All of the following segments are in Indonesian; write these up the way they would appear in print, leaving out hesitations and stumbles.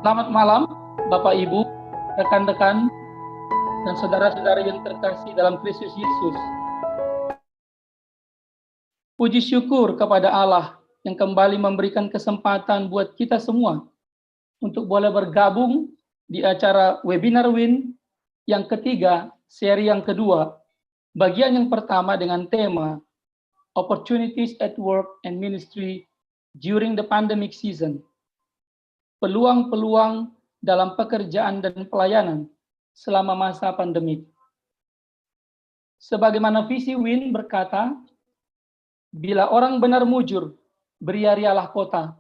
Selamat malam, Bapak Ibu, rekan-rekan, dan saudara-saudara yang terkasih dalam Kristus Yesus. Puji syukur kepada Allah yang kembali memberikan kesempatan buat kita semua untuk boleh bergabung di acara webinar WIN yang ketiga, seri yang kedua, bagian yang pertama dengan tema Opportunities at Work and Ministry During the Pandemic Season. Peluang-peluang dalam pekerjaan dan pelayanan selama masa pandemi. Sebagaimana visi WIN berkata, bila orang benar mujur, beriarialah kota.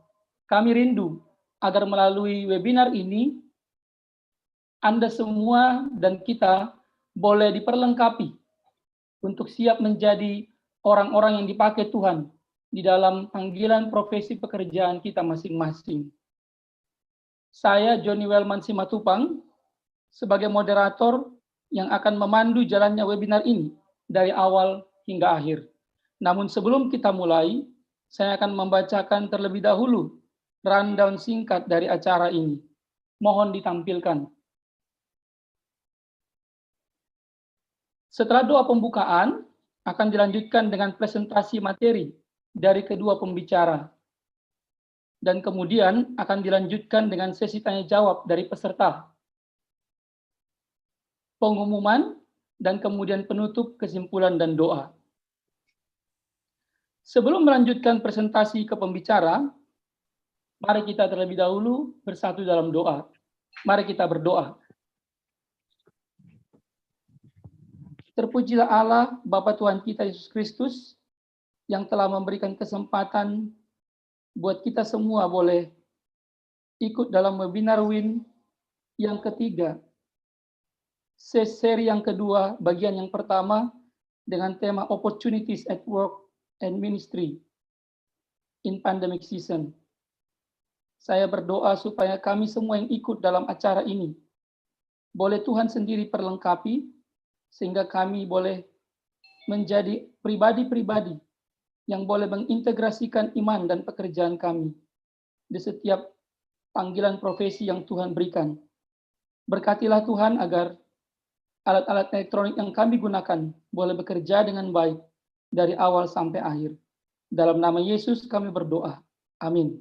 Kami rindu agar melalui webinar ini, Anda semua dan kita boleh diperlengkapi untuk siap menjadi orang-orang yang dipakai Tuhan di dalam panggilan profesi pekerjaan kita masing-masing. Saya Johnny Welman Simatupang sebagai moderator yang akan memandu jalannya webinar ini dari awal hingga akhir. Namun sebelum kita mulai, saya akan membacakan terlebih dahulu rundown singkat dari acara ini. Mohon ditampilkan. Setelah doa pembukaan, akan dilanjutkan dengan presentasi materi dari kedua pembicara. Dan kemudian akan dilanjutkan dengan sesi tanya jawab dari peserta. Pengumuman dan kemudian penutup, kesimpulan dan doa. Sebelum melanjutkan presentasi ke pembicara, mari kita terlebih dahulu bersatu dalam doa. Mari kita berdoa. Terpujilah Allah, Bapa Tuhan kita Yesus Kristus, yang telah memberikan kesempatan buat kita semua boleh ikut dalam webinar WIN yang ketiga, seri yang kedua, bagian yang pertama dengan tema Opportunities at Work and Ministry in Pandemic Season. Saya berdoa supaya kami semua yang ikut dalam acara ini boleh Tuhan sendiri perlengkapi sehingga kami boleh menjadi pribadi-pribadi yang boleh mengintegrasikan iman dan pekerjaan kami di setiap panggilan profesi yang Tuhan berikan. Berkatilah Tuhan agar alat-alat elektronik yang kami gunakan boleh bekerja dengan baik dari awal sampai akhir. Dalam nama Yesus kami berdoa. Amin.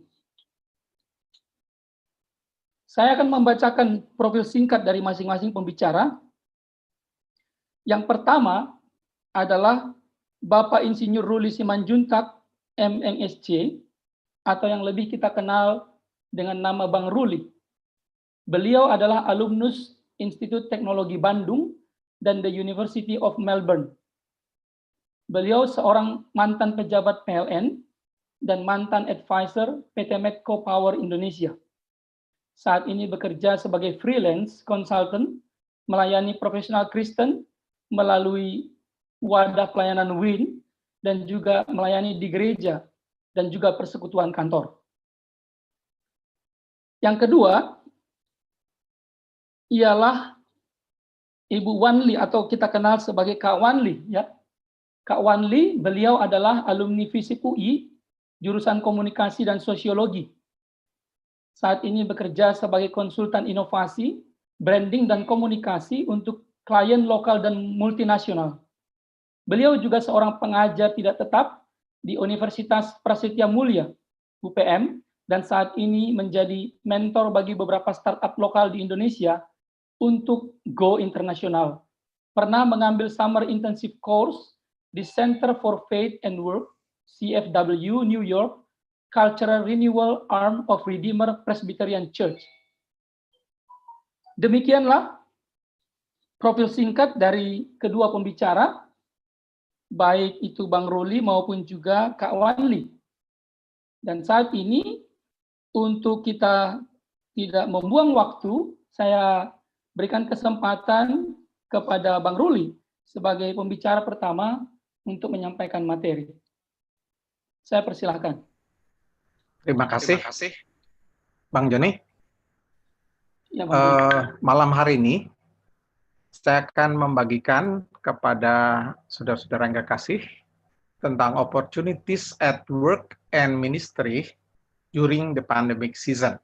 Saya akan membacakan profil singkat dari masing-masing pembicara. Yang pertama adalah Bapak Insinyur Ruli Simanjuntak, MNSC, atau yang lebih kita kenal dengan nama Bang Ruli. Beliau adalah alumnus Institut Teknologi Bandung dan the University of Melbourne. Beliau seorang mantan pejabat PLN dan mantan advisor PT Medco Power Indonesia. Saat ini bekerja sebagai freelance consultant, melayani profesional Kristen melalui wadah pelayanan WIN, dan juga melayani di gereja, dan juga persekutuan kantor. Yang kedua, ialah Ibu Wanli, atau kita kenal sebagai Kak Wanli. Ya. Kak Wanli, beliau adalah alumni FISIP UI, jurusan komunikasi dan sosiologi. Saat ini bekerja sebagai konsultan inovasi, branding, dan komunikasi untuk klien lokal dan multinasional. Beliau juga seorang pengajar tidak tetap di Universitas Prasetya Mulia, UPM, dan saat ini menjadi mentor bagi beberapa startup lokal di Indonesia untuk go internasional. Pernah mengambil summer intensive course di Center for Faith and Work, CFW, New York, Cultural Renewal Arm of Redeemer Presbyterian Church. Demikianlah profil singkat dari kedua pembicara, baik itu Bang Ruli maupun juga Kak Wanli. Dan saat ini, untuk kita tidak membuang waktu, saya berikan kesempatan kepada Bang Ruli sebagai pembicara pertama untuk menyampaikan materi. Saya persilahkan. Terima kasih, Bang Joni. Ya, Bang. Malam hari ini, saya akan membagikan kepada saudara-saudara yang kekasih tentang opportunities at work and ministry during the pandemic season.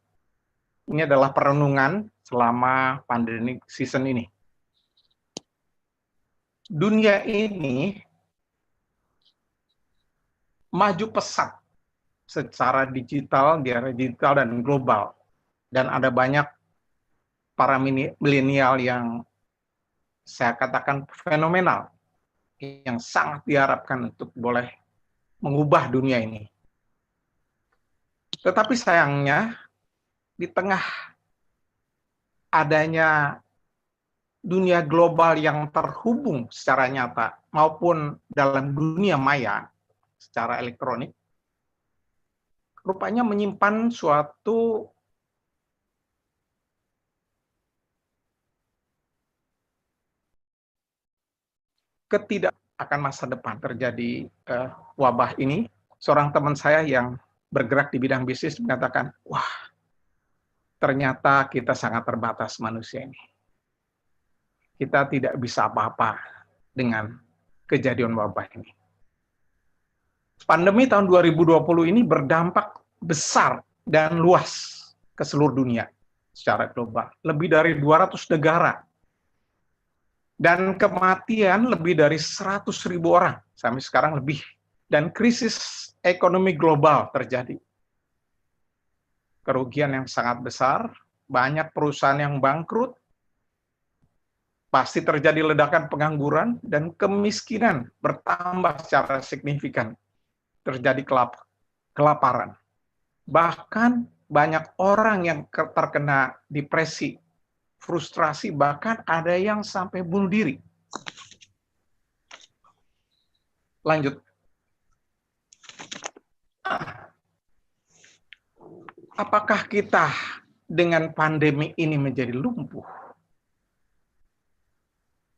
Ini adalah perenungan selama pandemic season ini. Dunia ini maju pesat secara digital, dan global. Dan ada banyak para milenial yang saya katakan fenomenal, yang sangat diharapkan untuk boleh mengubah dunia ini. Tetapi sayangnya, di tengah adanya dunia global yang terhubung secara nyata maupun dalam dunia maya secara elektronik, rupanya menyimpan suatu ketidak akan masa depan terjadi wabah ini. Seorang teman saya yang bergerak di bidang bisnis mengatakan, wah, ternyata kita sangat terbatas manusia ini. Kita tidak bisa apa-apa dengan kejadian wabah ini. Pandemi tahun 2020 ini berdampak besar dan luas ke seluruh dunia secara global. Lebih dari 200 negara. Dan kematian lebih dari 100.000 orang. Sampai sekarang lebih. Dan krisis ekonomi global terjadi. Kerugian yang sangat besar, banyak perusahaan yang bangkrut, pasti terjadi ledakan pengangguran, dan kemiskinan bertambah secara signifikan. Terjadi kelaparan. Bahkan banyak orang yang terkena depresi, frustrasi, bahkan ada yang sampai bunuh diri. Lanjut. Apakah kita dengan pandemi ini menjadi lumpuh?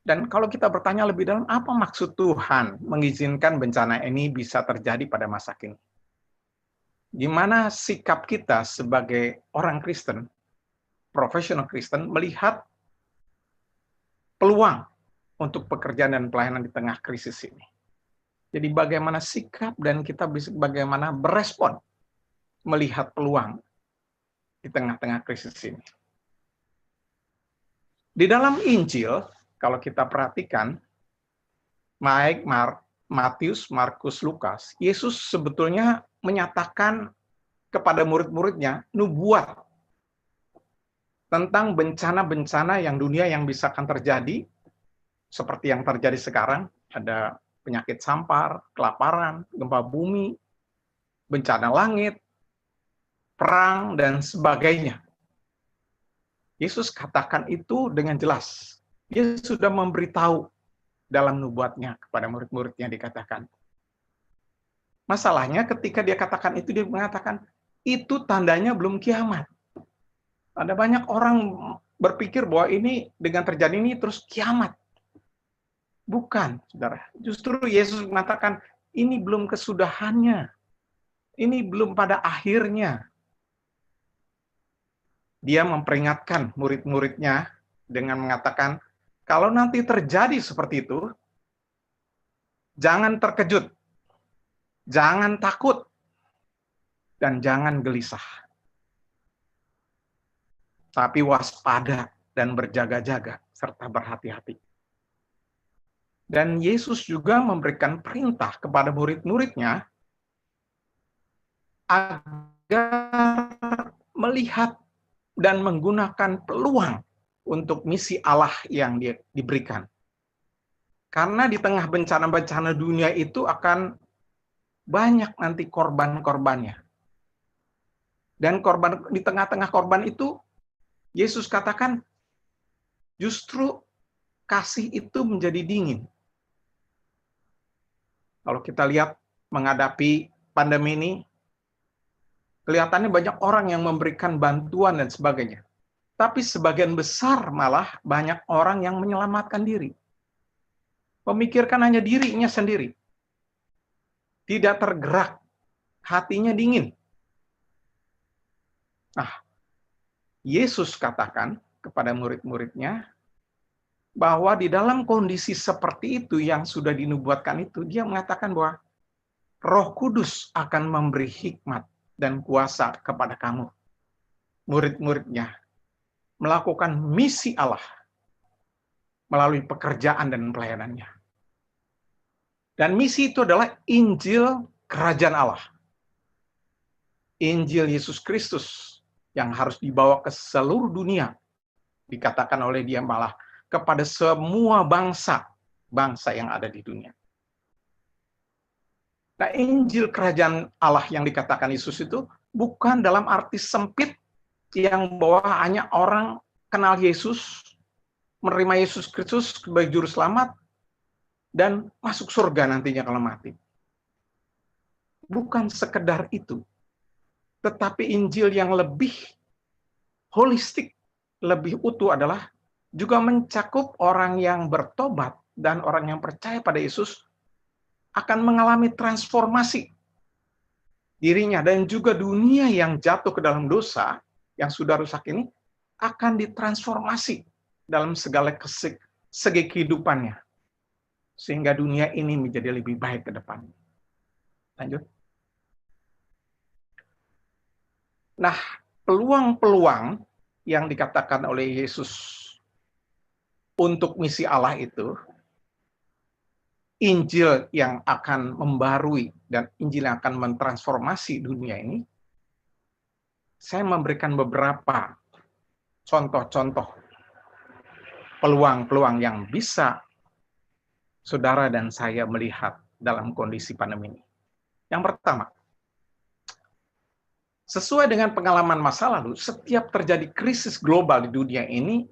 Dan kalau kita bertanya lebih dalam, apa maksud Tuhan mengizinkan bencana ini bisa terjadi pada masa kini? Gimana sikap kita sebagai orang Kristen, profesional Kristen, melihat peluang untuk pekerjaan dan pelayanan di tengah krisis ini? Jadi bagaimana sikap dan kita bisa bagaimana berespon melihat peluang di tengah-tengah krisis ini. Di dalam Injil, kalau kita perhatikan, baik Matius, Markus, Lukas, Yesus sebetulnya menyatakan kepada murid-muridnya nubuat tentang bencana-bencana yang dunia yang bisa akan terjadi, seperti yang terjadi sekarang, ada penyakit sampar, kelaparan, gempa bumi, bencana langit, perang, dan sebagainya. Yesus katakan itu dengan jelas. Dia sudah memberitahu dalam nubuatnya kepada murid-muridnya dikatakan. Masalahnya ketika dia katakan itu, dia mengatakan, itu tandanya belum kiamat. Ada banyak orang berpikir bahwa ini dengan terjadi ini terus kiamat. Bukan, saudara. Justru Yesus mengatakan, ini belum kesudahannya. Ini belum pada akhirnya. Dia memperingatkan murid-muridnya dengan mengatakan, kalau nanti terjadi seperti itu, jangan terkejut, jangan takut, dan jangan gelisah. tapi waspada dan berjaga-jaga serta berhati-hati. Dan Yesus juga memberikan perintah kepada murid-muridnya agar melihat dan menggunakan peluang untuk misi Allah yang diberikan. Karena di tengah bencana-bencana dunia itu akan banyak nanti korban-korbannya. Dan di tengah-tengah korban itu, Yesus katakan, justru kasih itu menjadi dingin. Kalau kita lihat menghadapi pandemi ini, kelihatannya banyak orang yang memberikan bantuan dan sebagainya. Tapi sebagian besar malah banyak orang yang menyelamatkan diri. Memikirkan hanya dirinya sendiri. Tidak tergerak, hatinya dingin. Nah, Yesus katakan kepada murid-muridnya bahwa di dalam kondisi seperti itu yang sudah dinubuatkan itu, dia mengatakan bahwa Roh Kudus akan memberi hikmat dan kuasa kepada kamu, murid-muridnya, melakukan misi Allah melalui pekerjaan dan pelayanannya. Dan misi itu adalah Injil Kerajaan Allah. Injil Yesus Kristus yang harus dibawa ke seluruh dunia. Dikatakan oleh dia malah kepada semua bangsa yang ada di dunia. Nah, Injil Kerajaan Allah yang dikatakan Yesus itu bukan dalam arti sempit yang bahwa hanya orang kenal Yesus, menerima Yesus Kristus sebagai juru selamat, dan masuk surga nantinya kalau mati. Bukan sekedar itu. Tetapi Injil yang lebih holistik, lebih utuh adalah juga mencakup orang yang bertobat dan orang yang percaya pada Yesus akan mengalami transformasi dirinya, dan juga dunia yang jatuh ke dalam dosa, yang sudah rusak ini, akan ditransformasi dalam segala segi kehidupannya. Sehingga dunia ini menjadi lebih baik ke depan. Lanjut. Nah, peluang-peluang yang dikatakan oleh Yesus untuk misi Allah itu, Injil yang akan membarui dan Injil yang akan mentransformasi dunia ini, saya memberikan beberapa contoh-contoh peluang-peluang yang bisa saudara dan saya melihat dalam kondisi pandemi ini. Yang pertama, sesuai dengan pengalaman masa lalu, setiap terjadi krisis global di dunia ini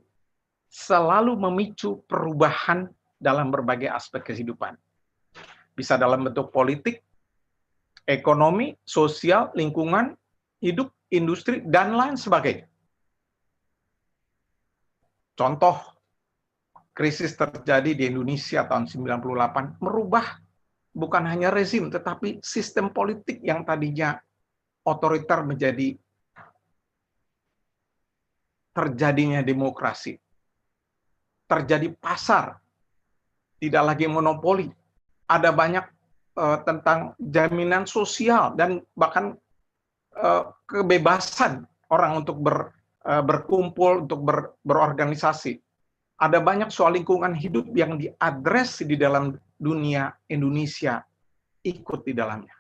selalu memicu perubahan dalam berbagai aspek kehidupan. Bisa dalam bentuk politik, ekonomi, sosial, lingkungan, hidup, industri, dan lain sebagainya. Contoh, krisis terjadi di Indonesia tahun 98, merubah bukan hanya rezim, tetapi sistem politik yang tadinya otoriter menjadi terjadinya demokrasi. Terjadi pasar, tidak lagi monopoli. Ada banyak tentang jaminan sosial dan bahkan kebebasan orang untuk berkumpul, untuk berorganisasi. Ada banyak soal lingkungan hidup yang diadres di dalam dunia Indonesia, ikut di dalamnya.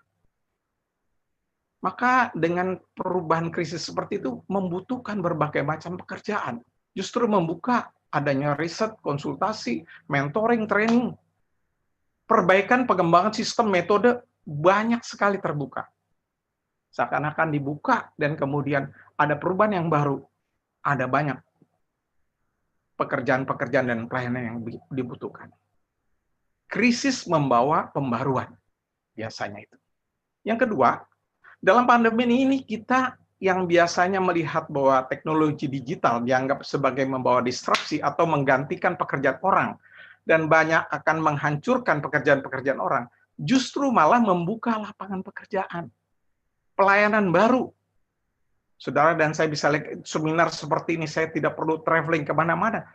Maka dengan perubahan krisis seperti itu membutuhkan berbagai macam pekerjaan. Justru membuka adanya riset, konsultasi, mentoring, training, perbaikan, pengembangan sistem, metode, banyak sekali terbuka. Seakan-akan dibuka dan kemudian ada perubahan yang baru. Ada banyak pekerjaan-pekerjaan dan pelayanan yang dibutuhkan. Krisis membawa pembaruan, biasanya itu. Yang kedua, dalam pandemi ini kita yang biasanya melihat bahwa teknologi digital dianggap sebagai membawa disrupsi atau menggantikan pekerjaan orang dan banyak akan menghancurkan pekerjaan-pekerjaan orang, justru malah membuka lapangan pekerjaan, pelayanan baru. Saudara dan saya bisa lihat seminar seperti ini, saya tidak perlu traveling kemana-mana.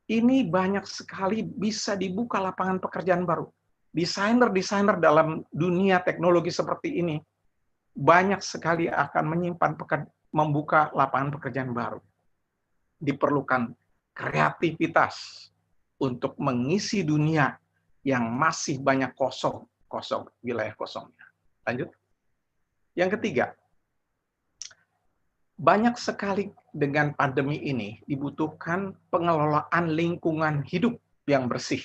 Ini banyak sekali bisa dibuka lapangan pekerjaan baru. Desainer-desainer dalam dunia teknologi seperti ini banyak sekali akan membuka lapangan pekerjaan baru. diperlukan kreativitas untuk mengisi dunia yang masih banyak kosong wilayah kosongnya. Lanjut. Yang ketiga, banyak sekali dengan pandemi ini dibutuhkan pengelolaan lingkungan hidup yang bersih.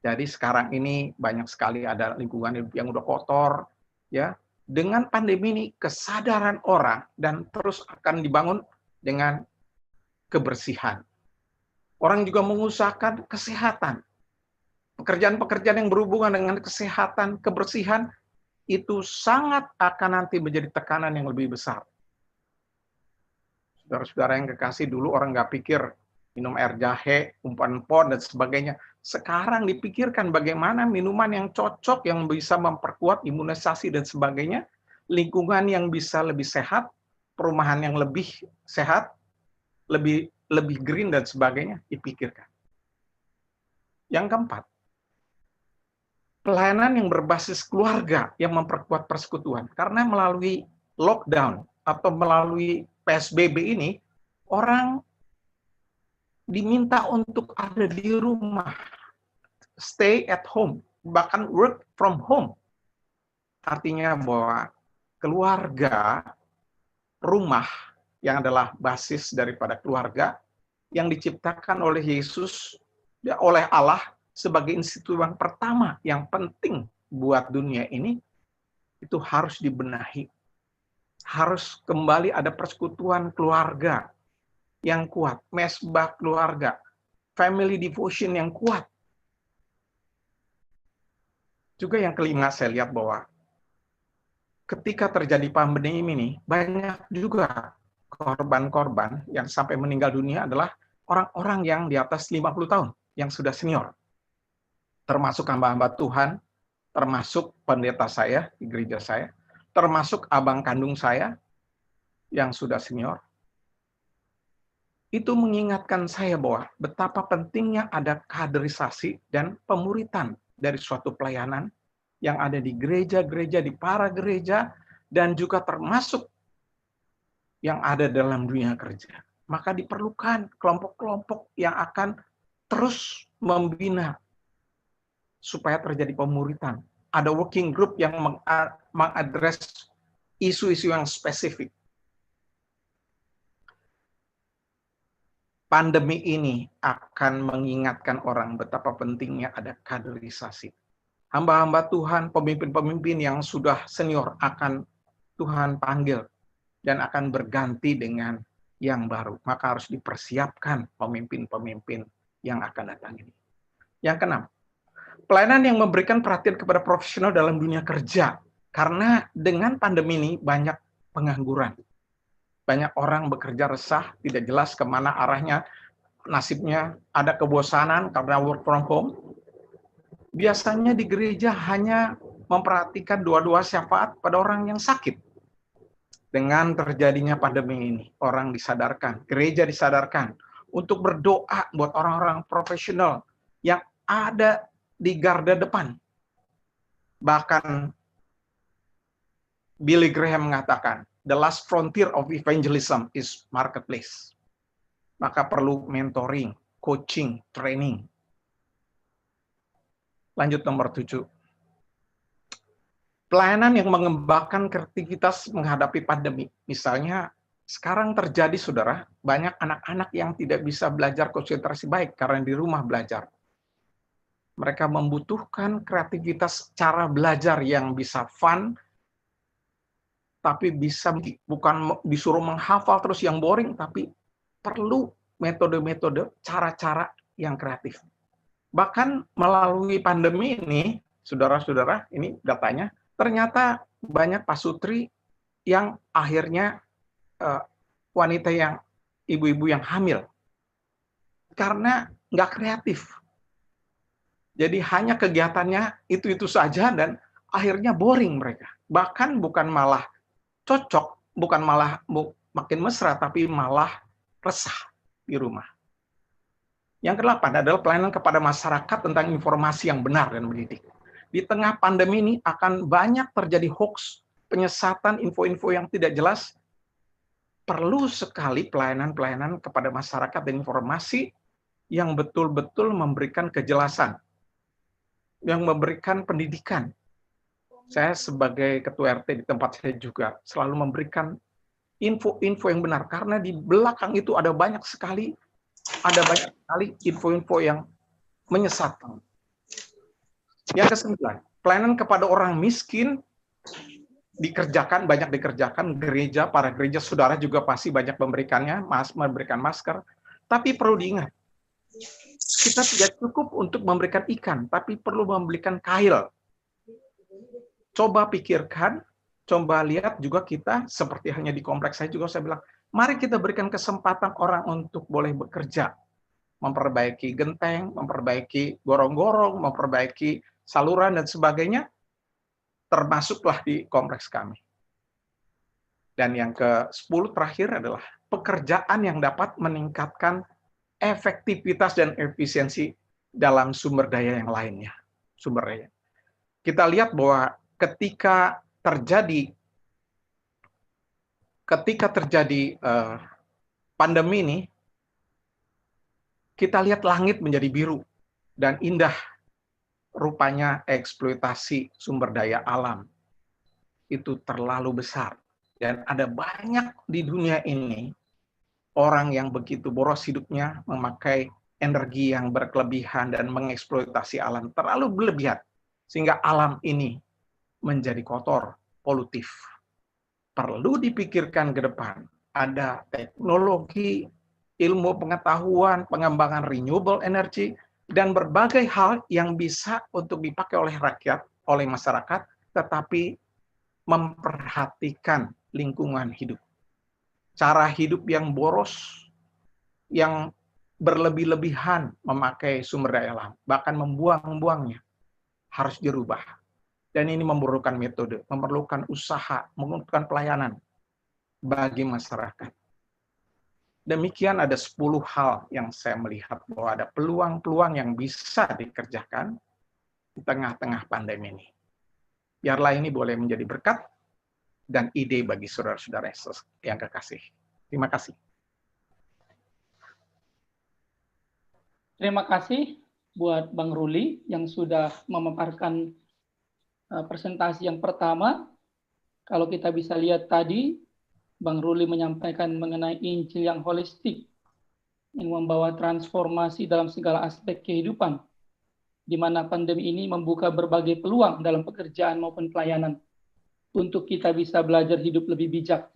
Jadi sekarang ini banyak sekali ada lingkungan hidup yang udah kotor, ya. Dengan pandemi ini kesadaran orang dan terus akan dibangun dengan kebersihan. Orang juga mengusahakan kesehatan. Pekerjaan-pekerjaan yang berhubungan dengan kesehatan, kebersihan, itu sangat akan nanti menjadi tekanan yang lebih besar. Saudara-saudara yang kekasih, dulu orang nggak pikir minum air jahe, umpan pon, dan sebagainya. Sekarang dipikirkan bagaimana minuman yang cocok, yang bisa memperkuat imunisasi dan sebagainya, lingkungan yang bisa lebih sehat, perumahan yang lebih sehat, lebih green dan sebagainya, dipikirkan. Yang keempat, pelayanan yang berbasis keluarga yang memperkuat persekutuan. Karena melalui lockdown atau melalui PSBB ini, orang diminta untuk ada di rumah, stay at home, bahkan work from home. Artinya bahwa keluarga, rumah yang adalah basis daripada keluarga, yang diciptakan oleh Yesus, oleh Allah sebagai institusi yang pertama, yang penting buat dunia ini, itu harus dibenahi. Harus kembali ada persekutuan keluarga yang kuat, mesbah keluarga, family devotion yang kuat. Juga yang kelima, saya lihat bahwa ketika terjadi pandemi ini, banyak juga korban-korban yang sampai meninggal dunia adalah orang-orang yang di atas 50 tahun, yang sudah senior. Termasuk hamba-hamba Tuhan, termasuk pendeta saya di gereja saya, termasuk abang kandung saya yang sudah senior. Itu mengingatkan saya bahwa betapa pentingnya ada kaderisasi dan pemuritan dari suatu pelayanan yang ada di gereja-gereja, di para gereja, dan juga termasuk yang ada dalam dunia kerja. Maka diperlukan kelompok-kelompok yang akan terus membina supaya terjadi pemuritan. Ada working group yang mengadres isu-isu yang spesifik. Pandemi ini akan mengingatkan orang betapa pentingnya ada kaderisasi. Hamba-hamba Tuhan, pemimpin-pemimpin yang sudah senior akan Tuhan panggil dan akan berganti dengan yang baru. Maka harus dipersiapkan pemimpin-pemimpin yang akan datang ini. Yang keenam, pelayanan yang memberikan perhatian kepada profesional dalam dunia kerja. Karena dengan pandemi ini banyak pengangguran. Banyak orang bekerja resah, tidak jelas kemana arahnya, nasibnya, ada kebosanan karena work from home. Biasanya di gereja hanya memperhatikan doa-doa syafaat pada orang yang sakit. Dengan terjadinya pandemi ini, orang disadarkan, gereja disadarkan untuk berdoa buat orang-orang profesional yang ada di garda depan. Bahkan Billy Graham mengatakan, the last frontier of evangelism is marketplace. Maka perlu mentoring, coaching, training. Lanjut nomor 7. Pelayanan yang mengembangkan kreativitas menghadapi pandemi. Misalnya, sekarang terjadi, saudara, banyak anak-anak yang tidak bisa belajar konsentrasi baik karena di rumah belajar. Mereka membutuhkan kreativitas cara belajar yang bisa fun, tapi bisa bukan disuruh menghafal terus yang boring, tapi perlu metode-metode, cara-cara yang kreatif. Bahkan melalui pandemi ini, saudara-saudara, ini datanya, ternyata banyak pasutri yang akhirnya wanita yang ibu-ibu yang hamil. Karena nggak kreatif. Jadi hanya kegiatannya itu-itu saja dan akhirnya boring mereka. Bahkan bukan malah cocok, bukan malah makin mesra, tapi malah resah di rumah. Yang ke-8 adalah pelayanan kepada masyarakat tentang informasi yang benar dan mendidik. Di tengah pandemi ini akan banyak terjadi hoax, penyesatan, info-info yang tidak jelas. perlu sekali pelayanan-pelayanan kepada masyarakat dan informasi yang betul-betul memberikan kejelasan, yang memberikan pendidikan. Saya sebagai ketua RT di tempat saya juga selalu memberikan info-info yang benar, karena di belakang itu ada banyak sekali info-info yang menyesatkan. Yang ke-9, pelayanan kepada orang miskin banyak dikerjakan gereja, para gereja saudara juga pasti banyak memberikan masker. Tapi perlu diingat, kita tidak cukup untuk memberikan ikan, tapi perlu memberikan kail. Coba pikirkan, coba lihat juga kita, seperti halnya di kompleks saya juga saya bilang, mari kita berikan kesempatan orang untuk boleh bekerja. Memperbaiki genteng, memperbaiki gorong-gorong, memperbaiki saluran dan sebagainya, termasuklah di kompleks kami. Dan yang ke-10 terakhir adalah pekerjaan yang dapat meningkatkan efektivitas dan efisiensi dalam sumber daya yang lainnya. Sumber daya. Kita lihat bahwa ketika terjadi pandemi ini, kita lihat langit menjadi biru dan indah. Rupanya eksploitasi sumber daya alam itu terlalu besar. Dan ada banyak di dunia ini orang yang begitu boros hidupnya, memakai energi yang berkelebihan dan mengeksploitasi alam terlalu berlebihan. Sehingga alam ini menjadi kotor, polutif. Perlu dipikirkan ke depan. Ada teknologi, ilmu pengetahuan, pengembangan renewable energy, dan berbagai hal yang bisa untuk dipakai oleh rakyat, oleh masyarakat, tetapi memperhatikan lingkungan hidup. Cara hidup yang boros, yang berlebih-lebihan memakai sumber daya alam, bahkan membuang-buangnya, harus dirubah. Dan ini memerlukan metode, memerlukan usaha, memerlukan pelayanan bagi masyarakat. Demikian ada 10 hal yang saya melihat bahwa ada peluang-peluang yang bisa dikerjakan di tengah-tengah pandemi ini. Biarlah ini boleh menjadi berkat dan ide bagi saudara-saudara yang kekasih. Terima kasih. Terima kasih buat Bang Ruli yang sudah memaparkan presentasi yang pertama. Kalau kita bisa lihat tadi, Bang Ruli menyampaikan mengenai Injil yang holistik, yang membawa transformasi dalam segala aspek kehidupan, di mana pandemi ini membuka berbagai peluang dalam pekerjaan maupun pelayanan, untuk kita bisa belajar hidup lebih bijak.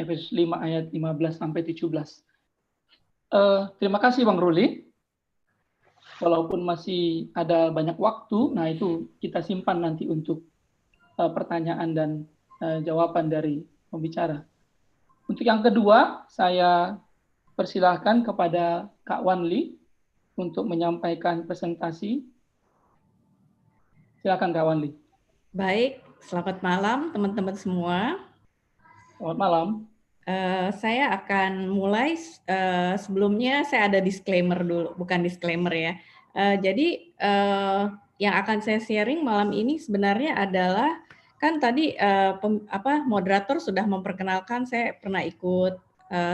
Efesus 5 ayat 15-17. Terima kasih Bang Ruli. Walaupun masih ada banyak waktu, nah itu kita simpan nanti untuk pertanyaan dan jawaban dari pembicara. Untuk yang kedua, saya persilahkan kepada Kak Wanli untuk menyampaikan presentasi. Silakan Kak Wanli. Baik, selamat malam teman-teman semua. Selamat malam. Saya akan mulai, sebelumnya saya ada disclaimer dulu, bukan disclaimer ya. Jadi yang akan saya sharing malam ini sebenarnya adalah, kan tadi moderator sudah memperkenalkan saya pernah ikut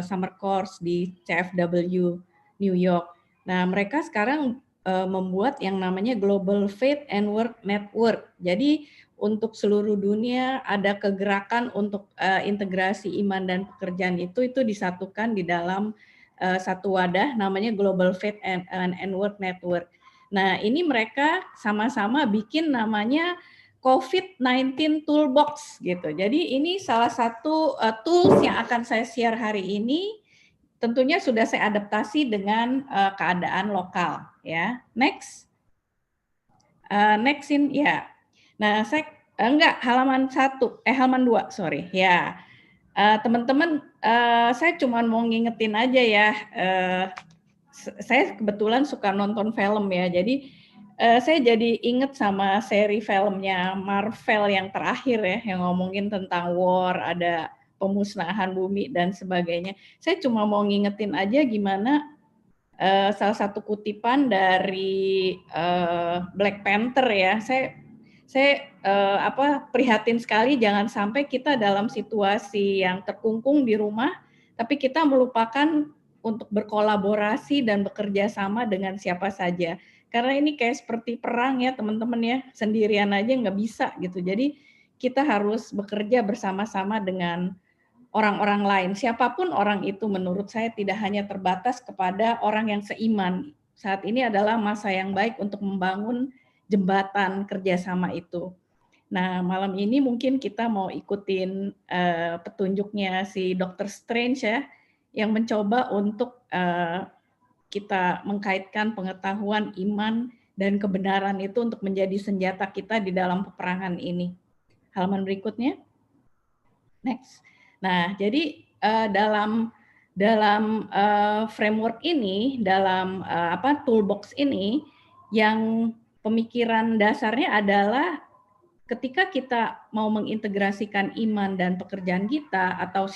summer course di CFW New York. Nah, mereka sekarang membuat yang namanya Global Faith and Work Network. Jadi untuk seluruh dunia ada kegerakan untuk integrasi iman dan pekerjaan itu disatukan di dalam satu wadah namanya Global Faith and Work Network. Nah, ini mereka sama-sama bikin namanya COVID-19 Toolbox gitu. Jadi ini salah satu tools yang akan saya share hari ini. Tentunya sudah saya adaptasi dengan keadaan lokal ya. Next. Nextin ya. Nah, saya halaman 2, sorry. Ya. Teman-teman, saya cuma mau ngingetin aja ya. Saya kebetulan suka nonton film ya. Jadi saya jadi inget sama seri filmnya Marvel yang terakhir ya, yang ngomongin tentang war, ada pemusnahan bumi dan sebagainya. Saya cuma mau ngingetin aja gimana salah satu kutipan dari Black Panther ya. Saya prihatin sekali jangan sampai kita dalam situasi yang terkungkung di rumah tapi kita melupakan untuk berkolaborasi dan bekerja sama dengan siapa saja. Karena ini kayak seperti perang ya teman-teman ya, sendirian aja nggak bisa gitu. Jadi kita harus bekerja bersama-sama dengan orang-orang lain. Siapapun orang itu menurut saya tidak hanya terbatas kepada orang yang seiman. Saat ini adalah masa yang baik untuk membangun jembatan kerjasama itu. Nah, malam ini mungkin kita mau ikutin petunjuknya si Dr. Strange ya, yang mencoba untuk kita mengkaitkan pengetahuan, iman, dan kebenaran itu untuk menjadi senjata kita di dalam peperangan ini. Halaman berikutnya. Next. Nah, jadi dalam framework ini, dalam toolbox ini, yang pemikiran dasarnya adalah ketika kita mau mengintegrasikan iman dan pekerjaan kita atau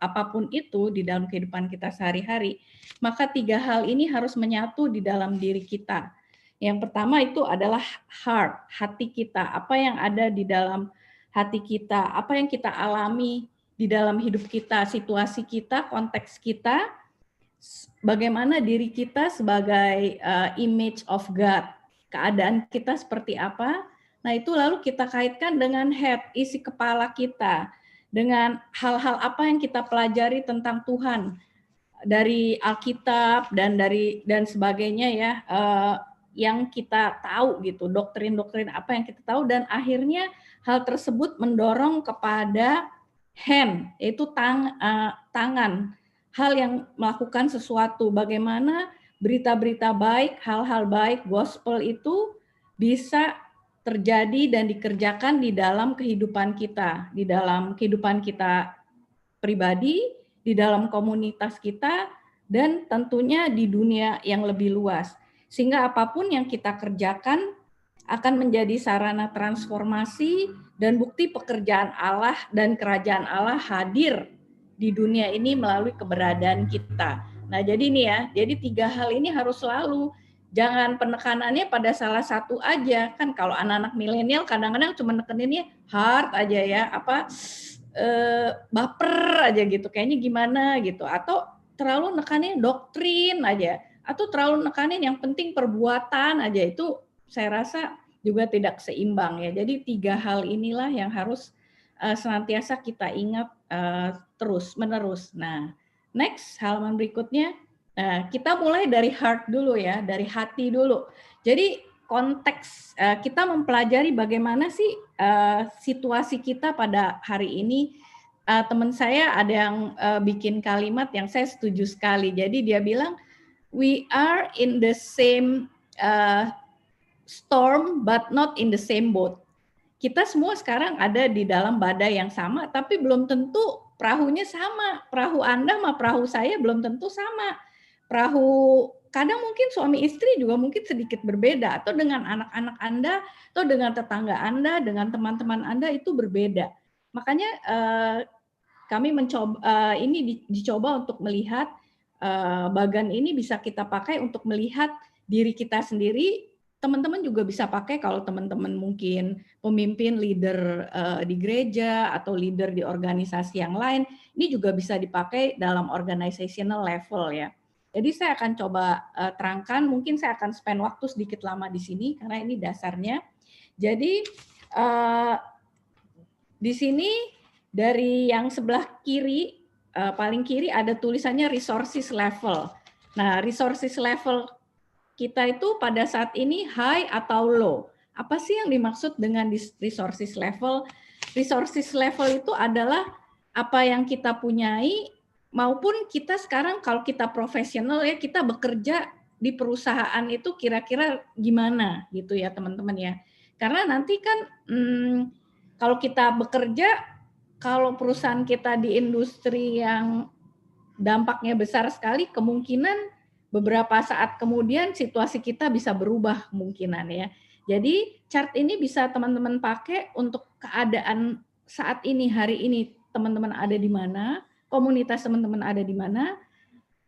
apapun itu di dalam kehidupan kita sehari-hari, maka 3 hal ini harus menyatu di dalam diri kita. Yang pertama itu adalah heart, hati kita, apa yang ada di dalam hati kita, apa yang kita alami di dalam hidup kita, situasi kita, konteks kita, bagaimana diri kita sebagai image of God, keadaan kita seperti apa. Nah, itu lalu kita kaitkan dengan head, isi kepala kita, dengan hal-hal apa yang kita pelajari tentang Tuhan dari Alkitab dan sebagainya ya, yang kita tahu gitu, doktrin-doktrin apa yang kita tahu, dan akhirnya hal tersebut mendorong kepada hand, yaitu tangan, hal yang melakukan sesuatu, bagaimana berita-berita baik, hal-hal baik, gospel itu bisa terjadi dan dikerjakan di dalam kehidupan kita pribadi, di dalam komunitas kita, dan tentunya di dunia yang lebih luas. Sehingga apapun yang kita kerjakan akan menjadi sarana transformasi dan bukti pekerjaan Allah dan kerajaan Allah hadir di dunia ini melalui keberadaan kita. Nah, jadi ini ya, jadi 3 hal ini harus selalu, jangan penekanannya pada salah satu aja. Kan kalau anak-anak milenial kadang-kadang cuma nekeninnya heart aja ya, baper aja gitu, kayaknya gimana gitu, atau terlalu nekanin doktrin aja, atau terlalu nekanin yang penting perbuatan aja, itu saya rasa juga tidak seimbang ya. Jadi 3 hal inilah yang harus senantiasa kita ingat terus menerus. Nah, next halaman berikutnya. Nah, kita mulai dari heart dulu ya, dari hati dulu. Jadi konteks kita mempelajari bagaimana sih situasi kita pada hari ini. Teman saya ada yang bikin kalimat yang saya setuju sekali. Jadi dia bilang, we are in the same storm but not in the same boat. Kita semua sekarang ada di dalam badai yang sama, tapi belum tentu perahunya sama. Perahu Anda sama perahu saya belum tentu sama. Perahu kadang mungkin suami istri juga mungkin sedikit berbeda, atau dengan anak-anak Anda, atau dengan tetangga Anda, dengan teman-teman Anda itu berbeda. Makanya kami mencoba ini dicoba untuk melihat bagan ini bisa kita pakai untuk melihat diri kita sendiri. Teman-teman juga bisa pakai kalau teman-teman mungkin pemimpin, leader di gereja atau leader di organisasi yang lain. Ini juga bisa dipakai dalam organizational level ya. Jadi saya akan coba terangkan, mungkin saya akan spend waktu sedikit lama di sini karena ini dasarnya. Jadi di sini dari yang sebelah kiri, paling kiri ada tulisannya resources level. Nah, resources level kita itu pada saat ini high atau low. Apa sih yang dimaksud dengan resources level? Resources level itu adalah apa yang kita punyai, maupun kita sekarang kalau kita profesional ya, kita bekerja di perusahaan itu kira-kira gimana gitu ya teman-teman ya. Karena nanti kan kalau kita bekerja, kalau perusahaan kita di industri yang dampaknya besar sekali, kemungkinan beberapa saat kemudian situasi kita bisa berubah kemungkinan ya. Jadi chart ini bisa teman-teman pakai untuk keadaan saat ini, hari ini teman-teman ada di mana, komunitas teman-teman ada di mana.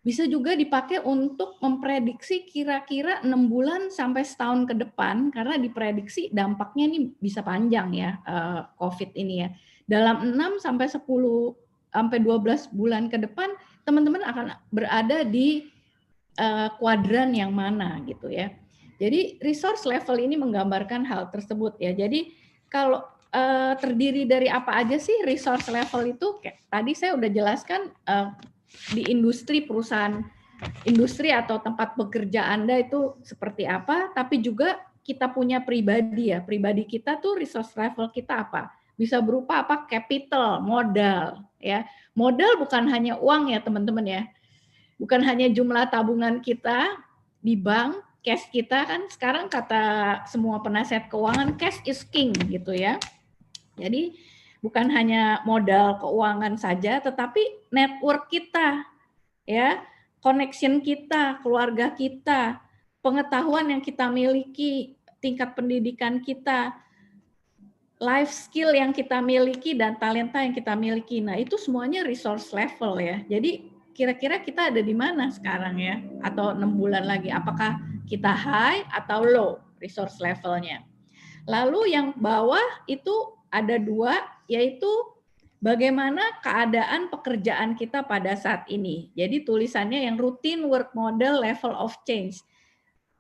Bisa juga dipakai untuk memprediksi kira-kira 6 bulan sampai setahun ke depan, karena diprediksi dampaknya ini bisa panjang ya, COVID ini ya. Dalam 6 sampai 10 sampai 12 bulan ke depan, teman-teman akan berada di kuadran yang mana gitu ya. Jadi resource level ini menggambarkan hal tersebut ya. Jadi kalau terdiri dari apa aja sih resource level itu? Kayak tadi saya udah jelaskan di industri perusahaan industri atau tempat bekerja Anda itu seperti apa, tapi juga kita punya pribadi ya. Pribadi kita tuh resource level kita apa? Bisa berupa apa? Capital, modal ya. Modal bukan hanya uang ya, teman-teman ya. Bukan hanya jumlah tabungan kita di bank, cash kita kan sekarang kata semua penasihat keuangan cash is king gitu ya. Jadi bukan hanya modal keuangan saja, tetapi network kita ya, connection kita, keluarga kita, pengetahuan yang kita miliki, tingkat pendidikan kita, life skill yang kita miliki dan talenta yang kita miliki. Nah, itu semuanya resource level ya. Jadi kira-kira kita ada di mana sekarang ya? Atau 6 bulan lagi, apakah kita high atau low resource levelnya? Lalu yang bawah itu ada 2, yaitu bagaimana keadaan pekerjaan kita pada saat ini. Jadi tulisannya yang routine work model level of change.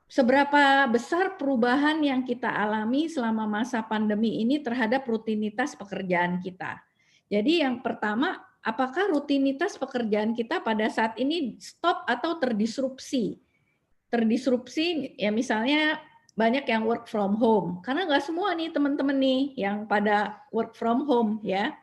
Seberapa besar perubahan yang kita alami selama masa pandemi ini terhadap rutinitas pekerjaan kita. Jadi yang pertama, apakah rutinitas pekerjaan kita pada saat ini stop atau terdisrupsi? Terdisrupsi ya misalnya banyak yang work from home. Karena nggak semua nih teman-teman nih yang pada work from home ya.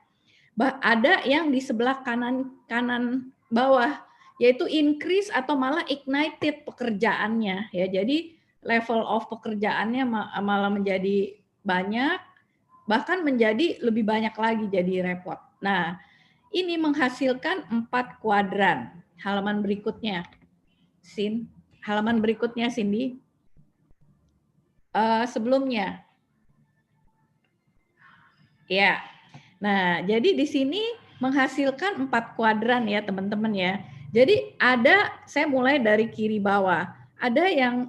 Ada yang di sebelah kanan bawah, yaitu increase atau malah ignited pekerjaannya ya. Jadi level of pekerjaannya malah menjadi banyak, bahkan menjadi lebih banyak lagi jadi repot. Nah, ini menghasilkan 4 kuadran. Halaman berikutnya, halaman berikutnya Cindy. Sebelumnya, ya. Nah, jadi di sini menghasilkan 4 kuadran ya teman-teman ya. Jadi saya mulai dari kiri bawah. Ada yang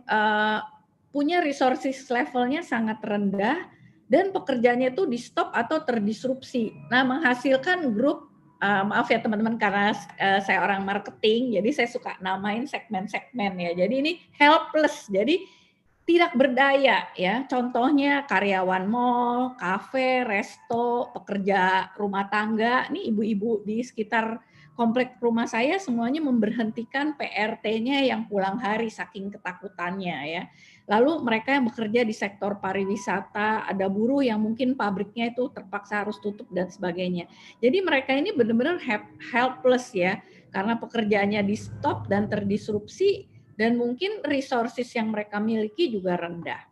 punya resources levelnya sangat rendah dan pekerjaannya itu di stop atau terdisrupsi. Nah, menghasilkan grup, maaf ya teman-teman karena saya orang marketing, jadi saya suka namain segmen-segmen ya. Jadi ini helpless, jadi tidak berdaya ya. Contohnya karyawan mall, kafe, resto, pekerja rumah tangga. Ini ibu-ibu di sekitar komplek rumah saya semuanya memberhentikan PRT-nya yang pulang hari saking ketakutannya ya. Lalu mereka yang bekerja di sektor pariwisata, ada buruh yang mungkin pabriknya itu terpaksa harus tutup dan sebagainya. Jadi mereka ini benar-benar helpless ya, karena pekerjaannya di stop dan terdisrupsi dan mungkin resources yang mereka miliki juga rendah.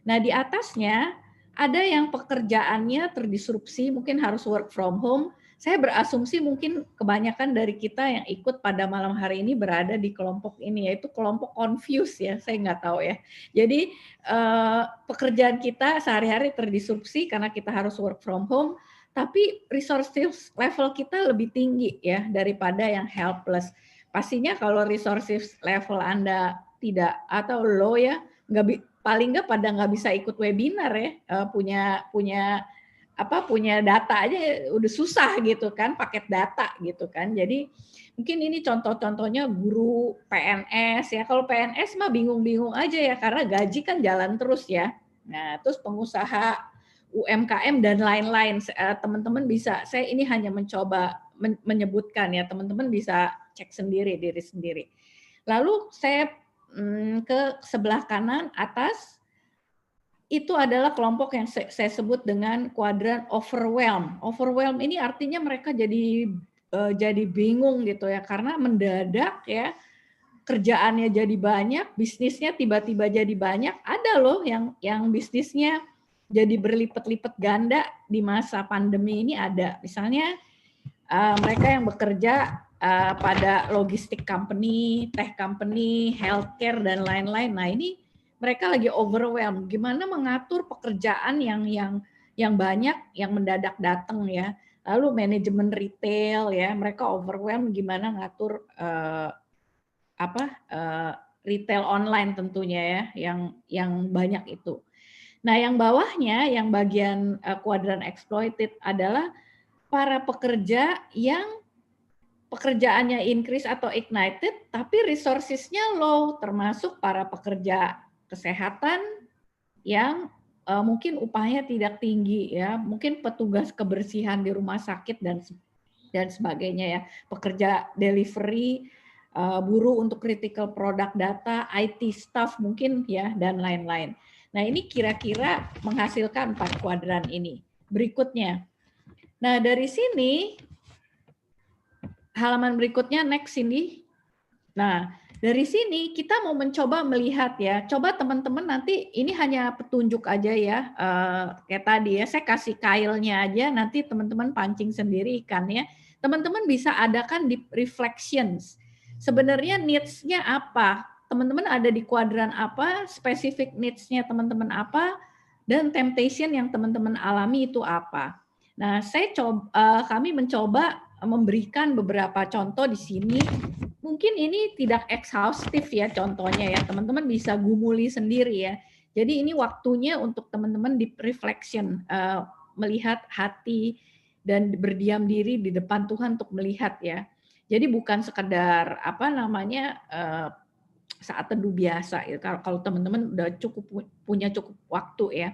Nah, di atasnya ada yang pekerjaannya terdisrupsi, mungkin harus work from home. Saya berasumsi mungkin kebanyakan dari kita yang ikut pada malam hari ini berada di kelompok ini, yaitu kelompok confused ya, saya nggak tahu ya. Jadi pekerjaan kita sehari-hari terdisrupsi karena kita harus work from home, tapi resources level kita lebih tinggi ya daripada yang helpless. Pastinya kalau resources level Anda tidak atau low ya, paling nggak pada nggak bisa ikut webinar ya, punya data aja udah susah gitu kan, paket data gitu kan. Jadi mungkin ini contoh-contohnya guru PNS ya. Kalau PNS mah bingung-bingung aja ya karena gaji kan jalan terus ya. Nah, terus pengusaha UMKM dan lain-lain, teman-teman bisa, saya ini hanya mencoba menyebutkan ya, teman-teman bisa cek sendiri diri sendiri. Lalu saya ke sebelah kanan atas, itu adalah kelompok yang saya sebut dengan kuadran overwhelm. Overwhelm ini artinya mereka jadi bingung gitu ya, karena mendadak ya kerjaannya jadi banyak, bisnisnya tiba-tiba jadi banyak. Ada loh yang bisnisnya jadi berlipat-lipat ganda di masa pandemi ini ada. Misalnya mereka yang bekerja pada logistik company, tech company, healthcare dan lain-lain. Nah, ini mereka lagi overwhelmed. Gimana mengatur pekerjaan yang banyak, yang mendadak datang ya. Lalu manajemen retail ya, mereka overwhelmed gimana ngatur retail online tentunya ya, yang banyak itu. Nah, yang bawahnya, yang bagian kuadran exploited adalah para pekerja yang pekerjaannya increase atau ignited, tapi resources-nya low, termasuk para pekerja kesehatan yang mungkin upahnya tidak tinggi ya, mungkin petugas kebersihan di rumah sakit dan sebagainya ya, pekerja delivery, buruh untuk critical product data, IT staff mungkin ya, dan lain-lain. Nah, ini kira-kira menghasilkan 4 kuadran ini. Berikutnya. Nah, dari sini halaman berikutnya, next Cindy. Nah, dari sini kita mau mencoba melihat ya. Coba teman-teman nanti ini hanya petunjuk aja ya. Kayak tadi ya, saya kasih kailnya aja, nanti teman-teman pancing sendiri ikannya. Teman-teman bisa adakan deep reflections. Sebenarnya needs-nya apa? Teman-teman ada di kuadran apa? Specific needs-nya teman-teman apa? Dan temptation yang teman-teman alami itu apa? Nah, kami mencoba memberikan beberapa contoh di sini. Mungkin ini tidak exhaustif ya contohnya ya, teman-teman bisa gumuli sendiri ya. Jadi ini waktunya untuk teman-teman deep reflection, melihat hati dan berdiam diri di depan Tuhan untuk melihat ya. Jadi bukan sekedar saat teduh biasa ya. Kalau teman-teman udah punya cukup waktu ya.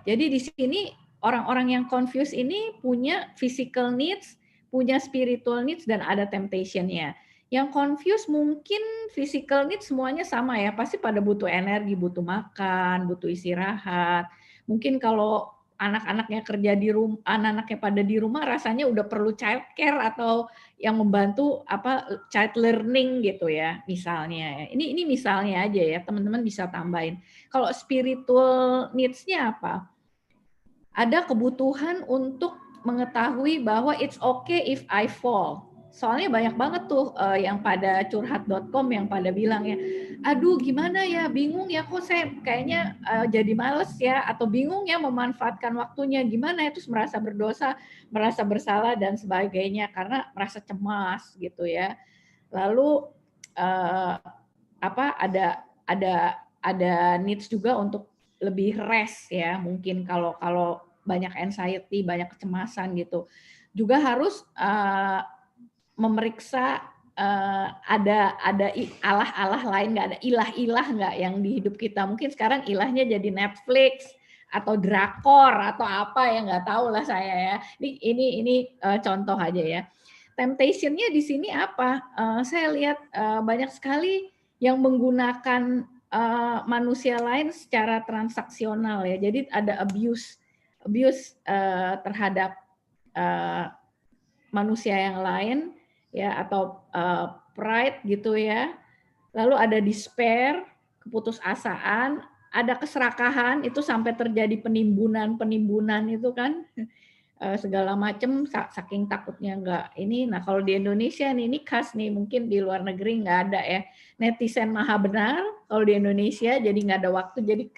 Jadi di sini orang-orang yang confused ini punya physical needs, punya spiritual needs, dan ada temptation-nya. Yang confused mungkin physical needs semuanya sama ya, pasti pada butuh energi, butuh makan, butuh istirahat. Mungkin kalau anak-anaknya kerja di rumah, anak-anaknya pada di rumah rasanya udah perlu child care atau yang membantu child learning gitu ya, misalnya. Ini misalnya aja ya, teman-teman bisa tambahin. Kalau spiritual needs-nya apa? Ada kebutuhan untuk mengetahui bahwa it's okay if I fall. Soalnya banyak banget tuh yang pada curhat.com yang pada bilang ya, aduh gimana ya, bingung ya kok saya kayaknya jadi males ya, atau bingung ya memanfaatkan waktunya, gimana ya, terus merasa berdosa, merasa bersalah dan sebagainya karena merasa cemas gitu ya. Lalu ada needs juga untuk lebih rest ya, mungkin kalau banyak anxiety, banyak kecemasan gitu. Juga harus memeriksa ada Allah-Allah lain nggak, ada ilah-ilah nggak yang di hidup kita. Mungkin sekarang ilahnya jadi Netflix atau drakor atau apa ya, nggak tahu lah saya ya. Ini contoh aja ya. Temptation-nya di sini apa? Saya lihat banyak sekali yang menggunakan manusia lain secara transaksional ya. Jadi ada abuse terhadap manusia yang lain ya, atau pride gitu ya. Lalu ada despair, keputusasaan, ada keserakahan, itu sampai terjadi penimbunan itu kan, segala macam saking takutnya enggak ini. Nah, kalau di Indonesia nih, ini khas nih, mungkin di luar negeri nggak ada ya. Netizen maha benar, kalau di Indonesia jadi nggak ada waktu, jadi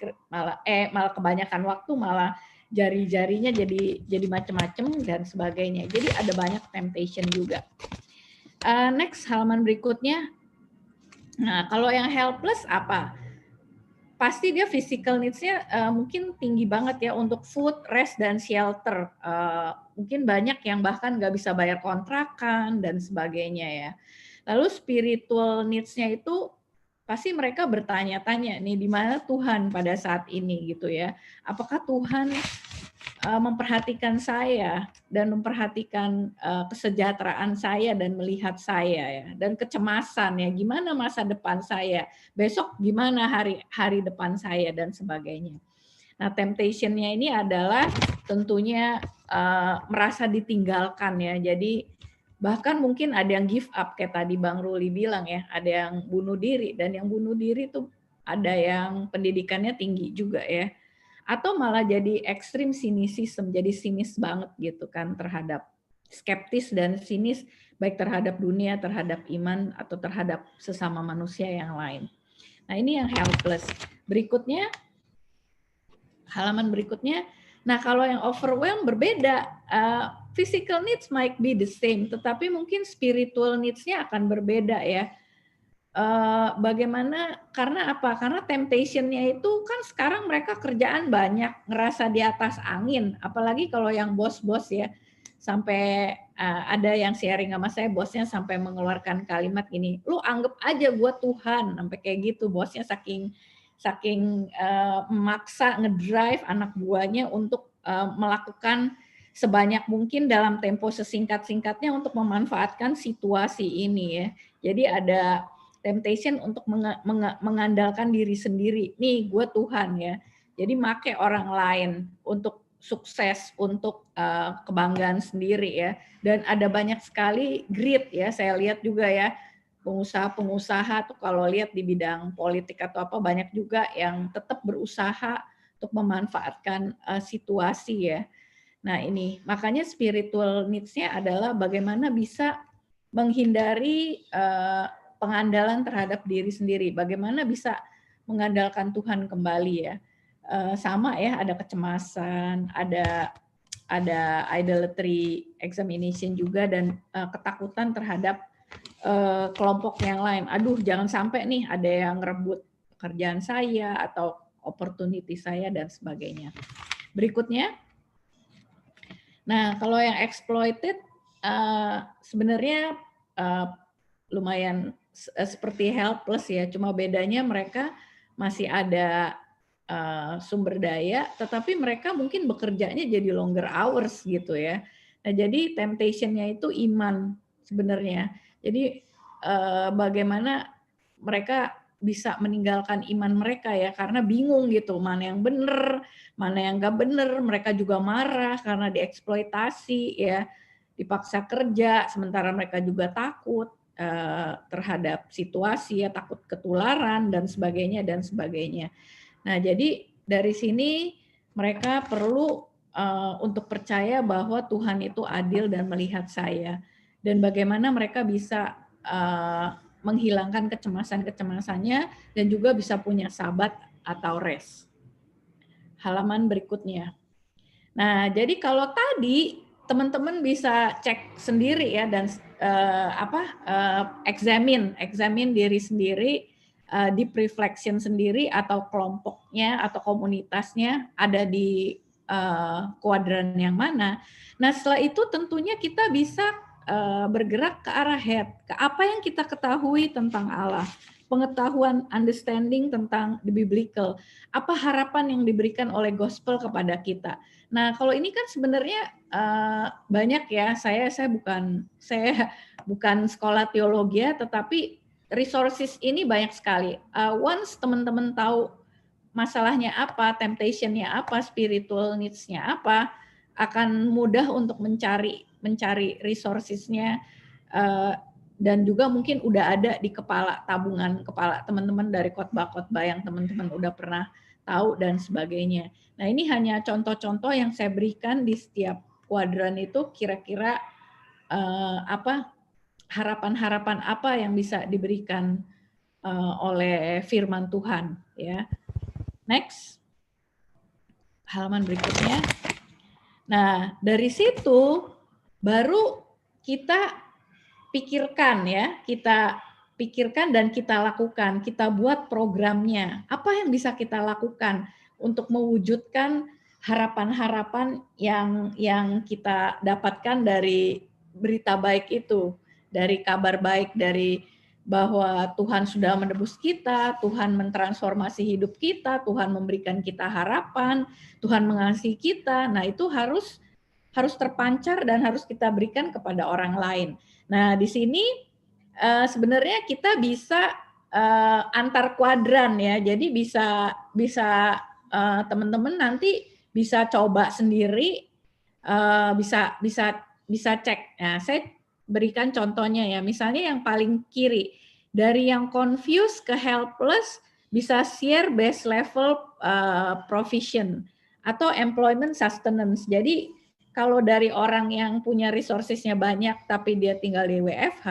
malah kebanyakan waktu malah jari-jarinya jadi macam-macam dan sebagainya. Jadi ada banyak temptation juga. Next, halaman berikutnya. Nah, kalau yang helpless apa? Pasti dia physical needs-nya mungkin tinggi banget ya untuk food, rest, dan shelter. Mungkin banyak yang bahkan nggak bisa bayar kontrakan dan sebagainya ya. Lalu spiritual needs-nya itu pasti mereka bertanya-tanya nih, di mana Tuhan pada saat ini gitu ya. Apakah Tuhan memperhatikan saya dan memperhatikan kesejahteraan saya dan melihat saya ya, dan kecemasan ya, gimana masa depan saya, besok gimana hari depan saya dan sebagainya. Nah, temptation-nya ini adalah tentunya merasa ditinggalkan ya. Jadi bahkan mungkin ada yang give up kayak tadi Bang Ruli bilang ya, ada yang bunuh diri, dan yang bunuh diri tuh ada yang pendidikannya tinggi juga ya. Atau malah jadi ekstrim sinisisme, jadi sinis banget gitu kan, terhadap skeptis dan sinis baik terhadap dunia, terhadap iman, atau terhadap sesama manusia yang lain. Nah, ini yang helpless. Berikutnya, halaman berikutnya. Nah, kalau yang overwhelmed berbeda. Physical needs might be the same, tetapi mungkin spiritual needs-nya akan berbeda ya. Bagaimana, karena apa? Karena temptation-nya itu kan sekarang mereka kerjaan banyak, ngerasa di atas angin, apalagi kalau yang bos-bos ya. sampai ada yang sharing sama saya, bosnya sampai mengeluarkan kalimat gini, lu anggap aja gue Tuhan, sampai kayak gitu. Bosnya saking memaksa ngedrive anak buahnya untuk melakukan sebanyak mungkin dalam tempo sesingkat-singkatnya untuk memanfaatkan situasi ini ya. Jadi ada temptation untuk mengandalkan diri sendiri. Nih, gue Tuhan ya. Jadi make orang lain untuk sukses, untuk kebanggaan sendiri ya. Dan ada banyak sekali greed ya. Saya lihat juga ya, pengusaha-pengusaha tuh kalau lihat di bidang politik atau apa, banyak juga yang tetap berusaha untuk memanfaatkan situasi ya. Nah ini, makanya spiritual needs-nya adalah bagaimana bisa menghindari pengandalan terhadap diri sendiri, bagaimana bisa mengandalkan Tuhan kembali ya. Sama ya, ada kecemasan, ada idolatry examination juga, dan ketakutan terhadap kelompok yang lain. Aduh, jangan sampai nih ada yang ngerebut pekerjaan saya atau opportunity saya dan sebagainya. Berikutnya, nah kalau yang exploited sebenarnya lumayan seperti helpless ya, cuma bedanya mereka masih ada sumber daya, tetapi mereka mungkin bekerjanya jadi longer hours gitu ya. Nah jadi temptation-nya itu iman sebenarnya. Jadi bagaimana mereka bisa meninggalkan iman mereka ya, karena bingung gitu, mana yang benar, mana yang nggak benar. Mereka juga marah karena dieksploitasi ya, dipaksa kerja, sementara mereka juga takut terhadap situasi ya, takut ketularan dan sebagainya dan sebagainya. Nah, jadi dari sini mereka perlu untuk percaya bahwa Tuhan itu adil dan melihat saya, dan bagaimana mereka bisa menghilangkan kecemasan-kecemasannya dan juga bisa punya sabat atau rest. Halaman berikutnya. Nah, jadi kalau tadi teman-teman bisa cek sendiri ya, dan examine diri sendiri, deep reflection sendiri, atau kelompoknya atau komunitasnya ada di kuadran yang mana. Nah, setelah itu tentunya kita bisa bergerak ke arah head, ke apa yang kita ketahui tentang Allah, pengetahuan, understanding tentang the biblical, apa harapan yang diberikan oleh gospel kepada kita. Nah, kalau ini kan sebenarnya banyak ya. Saya bukan sekolah teologi ya, tetapi resources ini banyak sekali. Once teman-teman tahu masalahnya apa, temptation-nya apa, spiritual needs-nya apa, akan mudah untuk mencari resources-nya, dan juga mungkin udah ada di tabungan kepala teman-teman dari khotbah-khotbah yang teman-teman udah pernah tahu dan sebagainya. Nah, ini hanya contoh-contoh yang saya berikan di setiap kuadran itu, kira-kira harapan-harapan apa yang bisa diberikan oleh firman Tuhan ya. Next. Halaman berikutnya. Nah, dari situ baru kita pikirkan ya, kita pikirkan dan kita lakukan, kita buat programnya. Apa yang bisa kita lakukan untuk mewujudkan harapan-harapan yang kita dapatkan dari berita baik itu, dari kabar baik, dari bahwa Tuhan sudah menebus kita, Tuhan mentransformasi hidup kita, Tuhan memberikan kita harapan, Tuhan mengasihi kita. Nah, itu harus terpancar dan harus kita berikan kepada orang lain. Nah, di sini sebenarnya kita bisa antar kuadran ya. Jadi bisa teman-teman nanti bisa coba sendiri, bisa cek. Nah, saya berikan contohnya ya. Misalnya yang paling kiri, dari yang confused ke helpless bisa share base level provision atau employment sustenance. Jadi kalau dari orang yang punya resources-nya banyak tapi dia tinggal di WFH,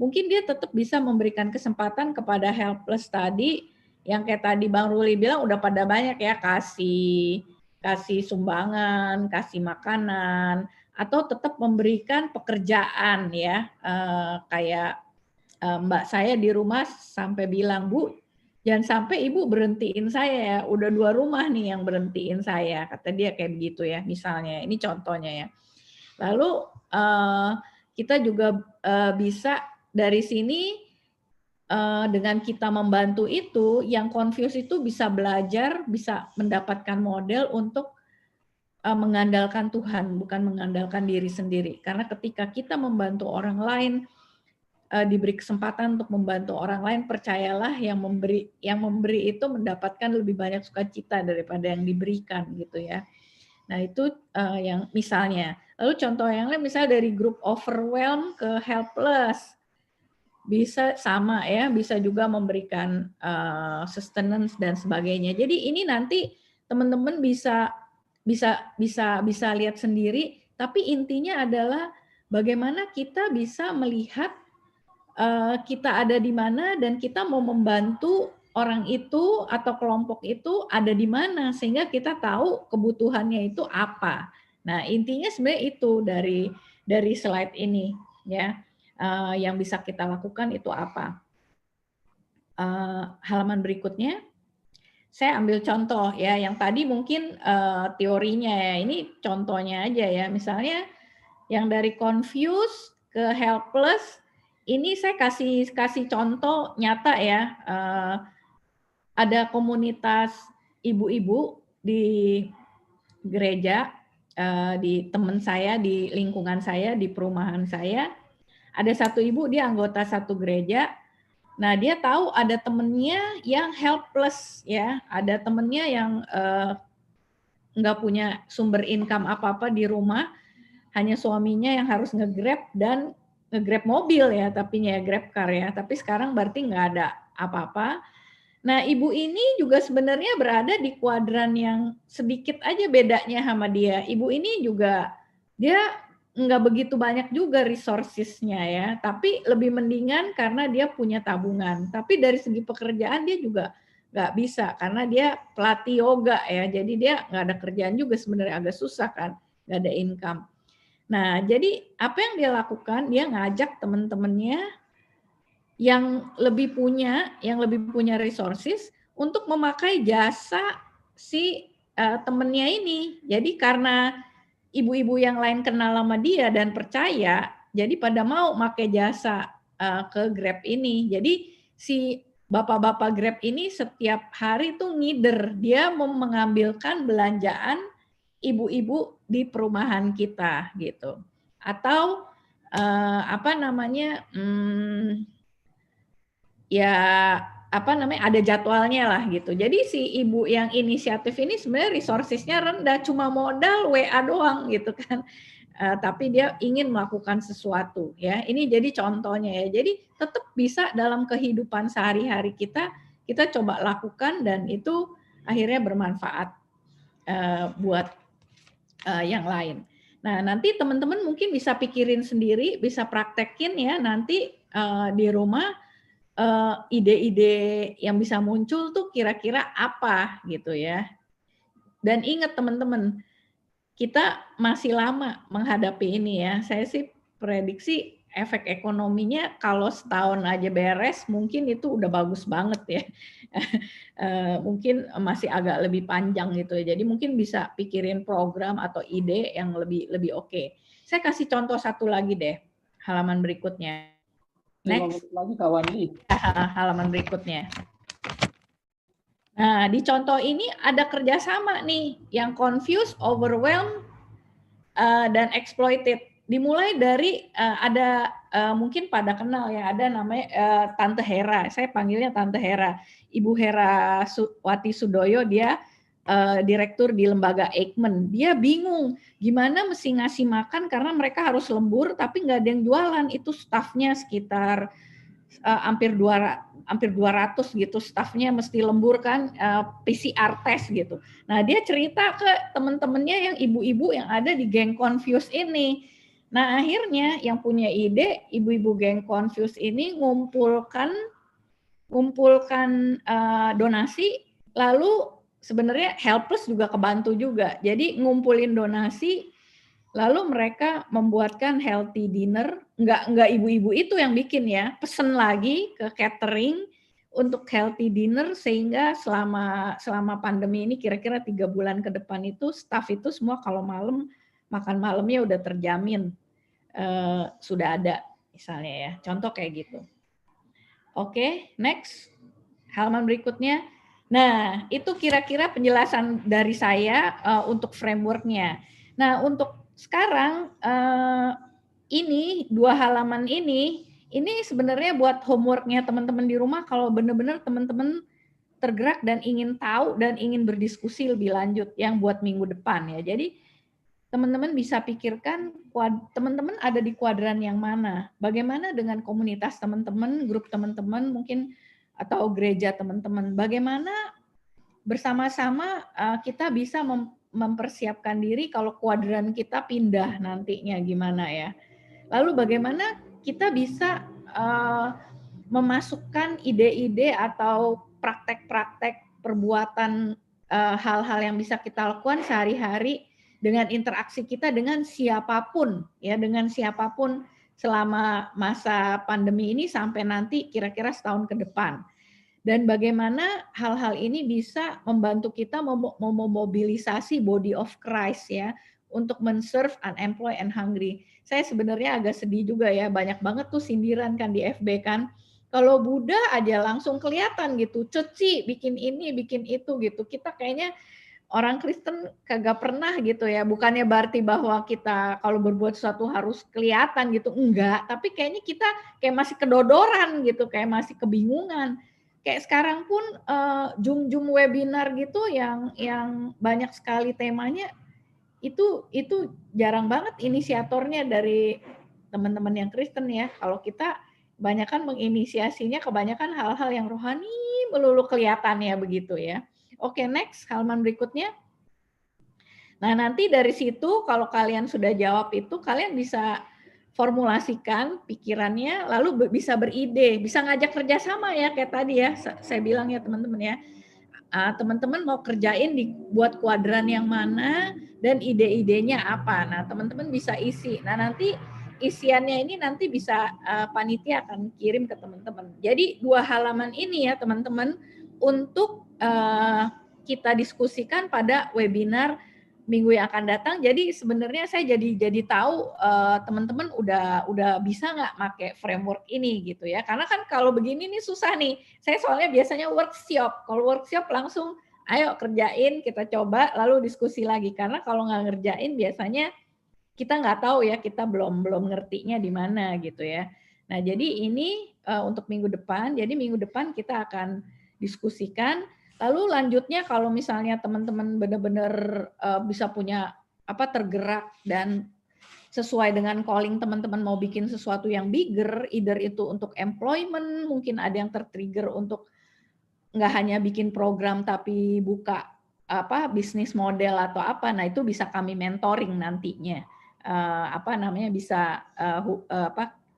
mungkin dia tetap bisa memberikan kesempatan kepada helpless tadi, yang kayak tadi Bang Ruli bilang udah pada banyak ya, kasih sumbangan, kasih makanan, atau tetap memberikan pekerjaan ya, kayak Mbak saya di rumah sampai bilang, Bu, jangan sampai Ibu berhentiin saya ya, udah 2 rumah nih yang berhentiin saya, kata dia kayak begitu ya, misalnya, ini contohnya ya. Lalu kita juga bisa dari sini dengan kita membantu itu, yang confused itu bisa belajar, bisa mendapatkan model untuk mengandalkan Tuhan, bukan mengandalkan diri sendiri. Karena ketika kita membantu orang lain, diberi kesempatan untuk membantu orang lain, percayalah yang memberi itu mendapatkan lebih banyak sukacita daripada yang diberikan gitu ya. Nah itu yang misalnya. Lalu contoh yang lain misalnya dari grup overwhelm ke helpless. Bisa sama ya, bisa juga memberikan sustenance dan sebagainya. Jadi ini nanti teman-teman bisa lihat sendiri, tapi intinya adalah bagaimana kita bisa melihat kita ada di mana dan kita mau membantu orang itu atau kelompok itu ada di mana sehingga kita tahu kebutuhannya itu apa. Nah, intinya sebenarnya itu dari slide ini ya. Yang bisa kita lakukan itu apa? Halaman berikutnya, saya ambil contoh ya. Yang tadi mungkin teorinya ya. Ini contohnya aja ya. Misalnya yang dari confused ke helpless, ini saya kasih contoh nyata ya. Ada komunitas ibu-ibu di gereja, di teman saya, di lingkungan saya, di perumahan saya. Ada satu ibu, dia anggota satu gereja. Nah, dia tahu ada temennya yang helpless ya, ada temennya yang nggak punya sumber income apa-apa di rumah, hanya suaminya yang harus nge-grab dan nge-grab mobil ya, tapi ya grab car ya. Tapi sekarang berarti nggak ada apa-apa. Nah, ibu ini juga sebenarnya berada di kuadran yang sedikit aja bedanya sama dia. Ibu ini juga dia nggak begitu banyak juga resources-nya ya, tapi lebih mendingan karena dia punya tabungan. Tapi dari segi pekerjaan dia juga nggak bisa karena dia pelatih yoga ya, jadi dia nggak ada kerjaan juga sebenarnya, agak susah kan, nggak ada income. Nah, jadi apa yang dia lakukan, dia ngajak teman-temannya yang lebih punya resources untuk memakai jasa si temennya ini. Jadi karena ibu-ibu yang lain kenal sama dia dan percaya, jadi pada mau pakai jasa ke Grab ini. Jadi si bapak-bapak Grab ini setiap hari tuh ngider, dia mau mengambilkan belanjaan ibu-ibu di perumahan kita gitu. Atau ada jadwalnya lah gitu. Jadi si ibu yang inisiatif ini sebenarnya resourcesnya rendah, cuma modal WA doang gitu kan. Tapi dia ingin melakukan sesuatu ya. Ini jadi contohnya ya. Jadi tetap bisa dalam kehidupan sehari-hari kita coba lakukan dan itu akhirnya bermanfaat buat yang lain. Nah, nanti teman-teman mungkin bisa pikirin sendiri, bisa praktekin ya nanti di rumah ide-ide yang bisa muncul tuh kira-kira apa gitu ya. Dan ingat teman-teman, kita masih lama menghadapi ini ya. Saya sih prediksi efek ekonominya kalau setahun aja beres mungkin itu udah bagus banget ya. Mungkin masih agak lebih panjang gitu ya. Jadi mungkin bisa pikirin program atau ide yang lebih oke. Saya kasih contoh satu lagi deh, halaman berikutnya. Next. Lagi kawan ini. Halaman berikutnya. Nah, di contoh ini ada kerjasama nih, yang confused, overwhelmed, dan exploited. Dimulai dari mungkin pada kenal ya, ada namanya Tante Hera. Saya panggilnya Tante Hera. Ibu Hera Wati Sudoyo, dia direktur di lembaga Eijkman. Dia bingung gimana mesti ngasih makan karena mereka harus lembur tapi nggak ada yang jualan. Itu stafnya sekitar hampir 200 gitu, stafnya mesti lembur kan, PCR test gitu. Nah, dia cerita ke teman-temannya yang ibu-ibu yang ada di geng confused ini. Nah, akhirnya yang punya ide, ibu-ibu geng confused ini ngumpulkan donasi, lalu sebenarnya helpless juga kebantu juga. Jadi ngumpulin donasi, lalu mereka membuatkan healthy dinner, enggak ibu-ibu itu yang bikin ya, pesen lagi ke catering untuk healthy dinner sehingga selama pandemi ini kira-kira 3 bulan ke depan itu staff itu semua kalau malam makan malamnya udah terjamin sudah ada misalnya ya. Contoh kayak gitu. Oke, next. Halaman berikutnya. Nah, itu kira-kira penjelasan dari saya untuk framework-nya. Nah, untuk sekarang ini 2 halaman ini sebenarnya buat homework-nya teman-teman di rumah kalau benar-benar teman-teman tergerak dan ingin tahu dan ingin berdiskusi lebih lanjut yang buat minggu depan ya. Jadi teman-teman bisa pikirkan teman-teman ada di kuadran yang mana. Bagaimana dengan komunitas teman-teman, grup teman-teman mungkin atau gereja teman-teman. Bagaimana bersama-sama kita bisa mempersiapkan diri kalau kuadran kita pindah nantinya gimana ya. Lalu bagaimana kita bisa memasukkan ide-ide atau praktek-praktek perbuatan hal-hal yang bisa kita lakukan sehari-hari dengan interaksi kita dengan siapapun ya, dengan siapapun selama masa pandemi ini sampai nanti kira-kira setahun ke depan. Dan bagaimana hal-hal ini bisa membantu kita memobilisasi body of Christ ya untuk men-serve unemployed and hungry. Saya sebenarnya agak sedih juga ya, banyak banget tuh sindiran kan di FB kan. Kalau Buddha aja langsung kelihatan gitu, ceci bikin ini, bikin itu gitu. Kita kayaknya orang Kristen kagak pernah gitu ya, bukannya berarti bahwa kita kalau berbuat sesuatu harus kelihatan gitu, enggak, tapi kayaknya kita kayak masih kedodoran gitu, kayak masih kebingungan. Kayak sekarang pun Zoom webinar gitu yang banyak sekali temanya itu jarang banget inisiatornya dari teman-teman yang Kristen ya. Kalau kita kebanyakan menginisiasinya kebanyakan hal-hal yang rohani melulu kelihatannya begitu ya. Oke, next, halaman berikutnya. Nah, nanti dari situ kalau kalian sudah jawab itu, kalian bisa formulasikan pikirannya, lalu bisa beride, bisa ngajak kerjasama ya, kayak tadi ya, saya bilang ya teman-teman ya. Teman-teman mau kerjain buat kuadran yang mana, dan ide-idenya apa. Nah, teman-teman bisa isi. Nah, nanti isiannya ini nanti bisa panitia akan kirim ke teman-teman. Jadi 2 halaman ini ya teman-teman, untuk kita diskusikan pada webinar minggu yang akan datang. Jadi sebenarnya saya jadi tahu teman-teman udah bisa nggak pakai framework ini gitu ya. Karena kan kalau begini nih susah nih. Saya soalnya biasanya workshop. Kalau workshop langsung ayo kerjain, kita coba lalu diskusi lagi. Karena kalau nggak ngerjain biasanya kita nggak tahu ya, kita belum ngertinya di mana gitu ya. Nah, jadi ini untuk minggu depan. Jadi minggu depan kita akan diskusikan. Lalu lanjutnya kalau misalnya teman-teman benar-benar bisa punya tergerak dan sesuai dengan calling teman-teman mau bikin sesuatu yang bigger, either itu untuk employment, mungkin ada yang tertrigger untuk nggak hanya bikin program tapi buka bisnis model atau apa. Nah, itu bisa kami mentoring nantinya.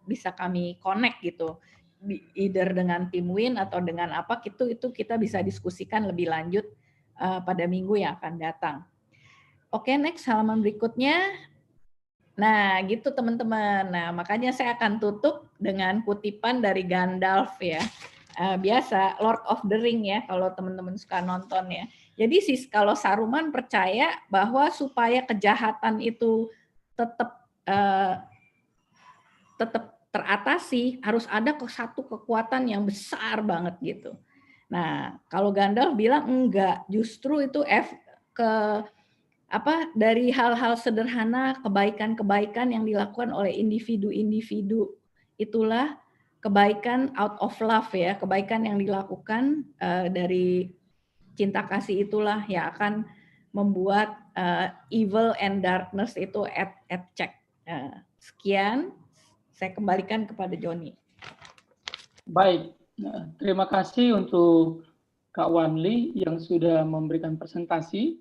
Bisa kami connect gitu, either dengan tim Win atau dengan apa itu kita bisa diskusikan lebih lanjut pada minggu yang akan datang. Oke, next halaman berikutnya. Nah, gitu teman-teman. Nah, makanya saya akan tutup dengan kutipan dari Gandalf ya. Biasa Lord of the Ring ya, kalau teman-teman suka nonton ya. Jadi kalau Saruman percaya bahwa supaya kejahatan itu tetap teratasi, harus ada satu kekuatan yang besar banget gitu. Nah, kalau Gandalf bilang enggak, justru itu dari hal-hal sederhana, kebaikan-kebaikan yang dilakukan oleh individu-individu, itulah kebaikan out of love ya, kebaikan yang dilakukan dari cinta kasih itulah yang akan membuat evil and darkness itu at check. Sekian. Saya kembalikan kepada Joni. Baik, terima kasih untuk Kak Wanli yang sudah memberikan presentasi.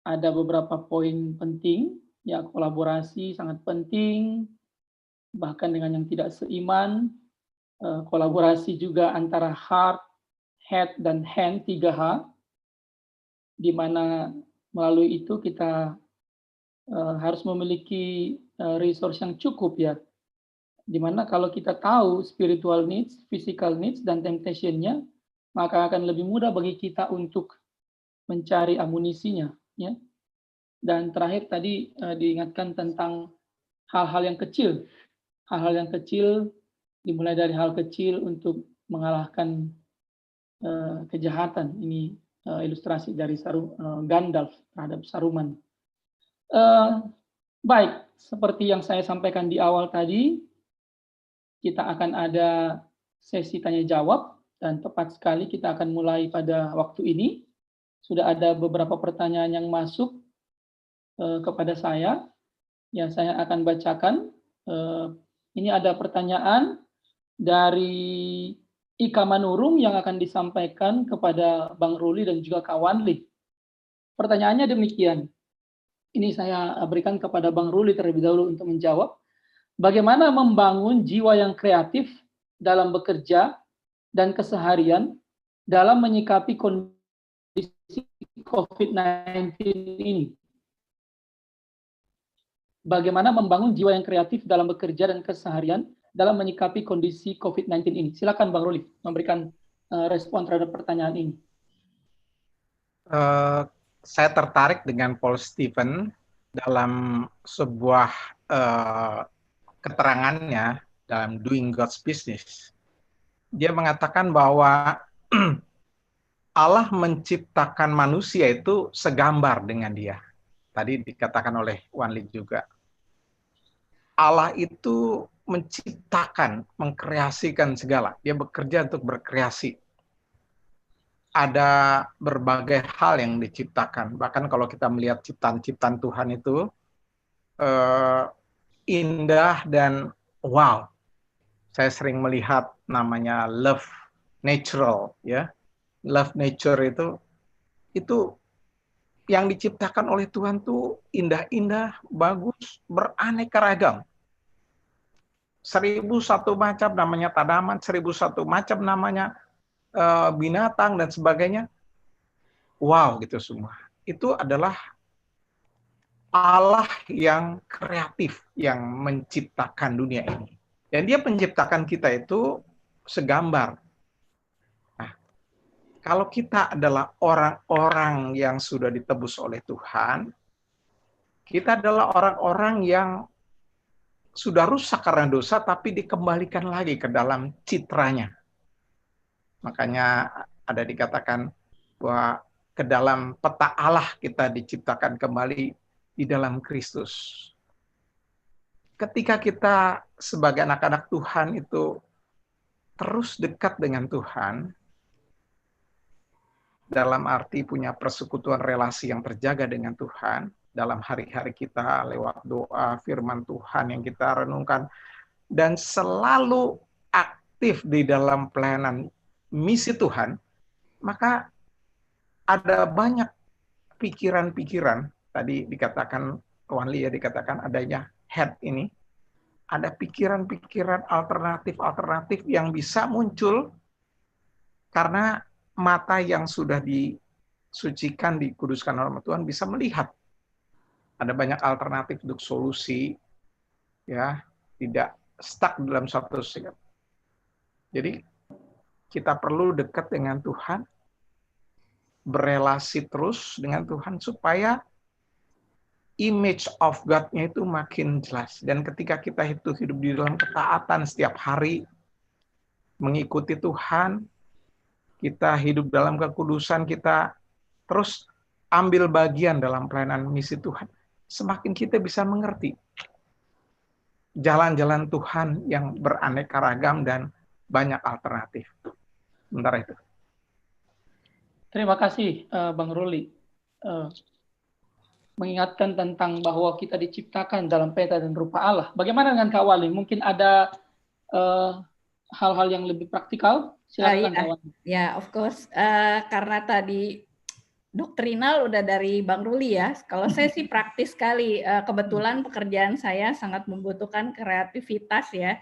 Ada beberapa poin penting, ya kolaborasi sangat penting, bahkan dengan yang tidak seiman, kolaborasi juga antara heart, head, dan hand, 3H, di mana melalui itu kita harus memiliki resource yang cukup ya, dimana kalau kita tahu spiritual needs, physical needs, dan temptation-nya, maka akan lebih mudah bagi kita untuk mencari amunisinya ya. Dan terakhir tadi diingatkan tentang hal-hal yang kecil. Hal-hal yang kecil dimulai dari hal kecil untuk mengalahkan kejahatan. Ini ilustrasi dari Gandalf terhadap Saruman. Baik, seperti yang saya sampaikan di awal tadi, kita akan ada sesi tanya jawab dan tepat sekali kita akan mulai pada waktu ini. Sudah ada beberapa pertanyaan yang masuk kepada saya, yang saya akan bacakan. Ini ada pertanyaan dari Ika Manurung yang akan disampaikan kepada Bang Ruli dan juga Kak Wanli. Pertanyaannya demikian. Ini saya berikan kepada Bang Ruli terlebih dahulu untuk menjawab. Bagaimana membangun jiwa yang kreatif dalam bekerja dan keseharian dalam menyikapi kondisi COVID-19 ini? Bagaimana membangun jiwa yang kreatif dalam bekerja dan keseharian dalam menyikapi kondisi COVID-19 ini? Silakan Bang Ruli memberikan respon terhadap pertanyaan ini. Saya tertarik dengan Paul Stephen dalam sebuah keterangannya dalam Doing God's Business. Dia mengatakan bahwa Allah menciptakan manusia itu segambar dengan dia. Tadi dikatakan oleh Wanli juga. Allah itu menciptakan, mengkreasikan segala. Dia bekerja untuk berkreasi. Ada berbagai hal yang diciptakan. Bahkan kalau kita melihat ciptaan-ciptaan Tuhan itu indah dan wow. Saya sering melihat namanya love natural, ya. Love nature itu yang diciptakan oleh Tuhan tuh indah-indah, bagus, beraneka ragam. 1001 macam namanya tanaman, 1001 macam namanya binatang dan sebagainya. Wow, gitu semua. Itu adalah Allah yang kreatif yang menciptakan dunia ini. Dan dia menciptakan kita itu segambar. Nah, kalau kita adalah orang-orang yang sudah ditebus oleh Tuhan, kita adalah orang-orang yang sudah rusak karena dosa, tapi dikembalikan lagi ke dalam citranya. Makanya ada dikatakan bahwa ke dalam peta Allah kita diciptakan kembali di dalam Kristus. Ketika kita sebagai anak-anak Tuhan itu terus dekat dengan Tuhan, dalam arti punya persekutuan relasi yang terjaga dengan Tuhan, dalam hari-hari kita lewat doa, firman Tuhan yang kita renungkan, dan selalu aktif di dalam pelayanan misi Tuhan, maka ada banyak pikiran-pikiran, tadi dikatakan, Wanli ya dikatakan adanya head ini, ada pikiran-pikiran alternatif-alternatif yang bisa muncul karena mata yang sudah disucikan, dikuduskan oleh Tuhan bisa melihat. Ada banyak alternatif untuk solusi, ya, tidak stuck dalam satu sikap. Jadi kita perlu dekat dengan Tuhan, berelasi terus dengan Tuhan supaya image of God-nya itu makin jelas. Dan ketika kita itu hidup di dalam ketaatan setiap hari, mengikuti Tuhan, kita hidup dalam kekudusan, kita terus ambil bagian dalam pelayanan misi Tuhan, semakin kita bisa mengerti jalan-jalan Tuhan yang beraneka ragam dan banyak alternatif. Sementara itu. Terima kasih Bang Ruli. Mengingatkan tentang bahwa kita diciptakan dalam peta dan rupa Allah. Bagaimana dengan Kak Wali? Mungkin ada hal-hal yang lebih praktikal? Silakan Kak Wali. Ya, of course. Karena tadi doktrinal udah dari Bang Ruli ya. Kalau saya sih praktis sekali. Kebetulan pekerjaan saya sangat membutuhkan kreativitas ya.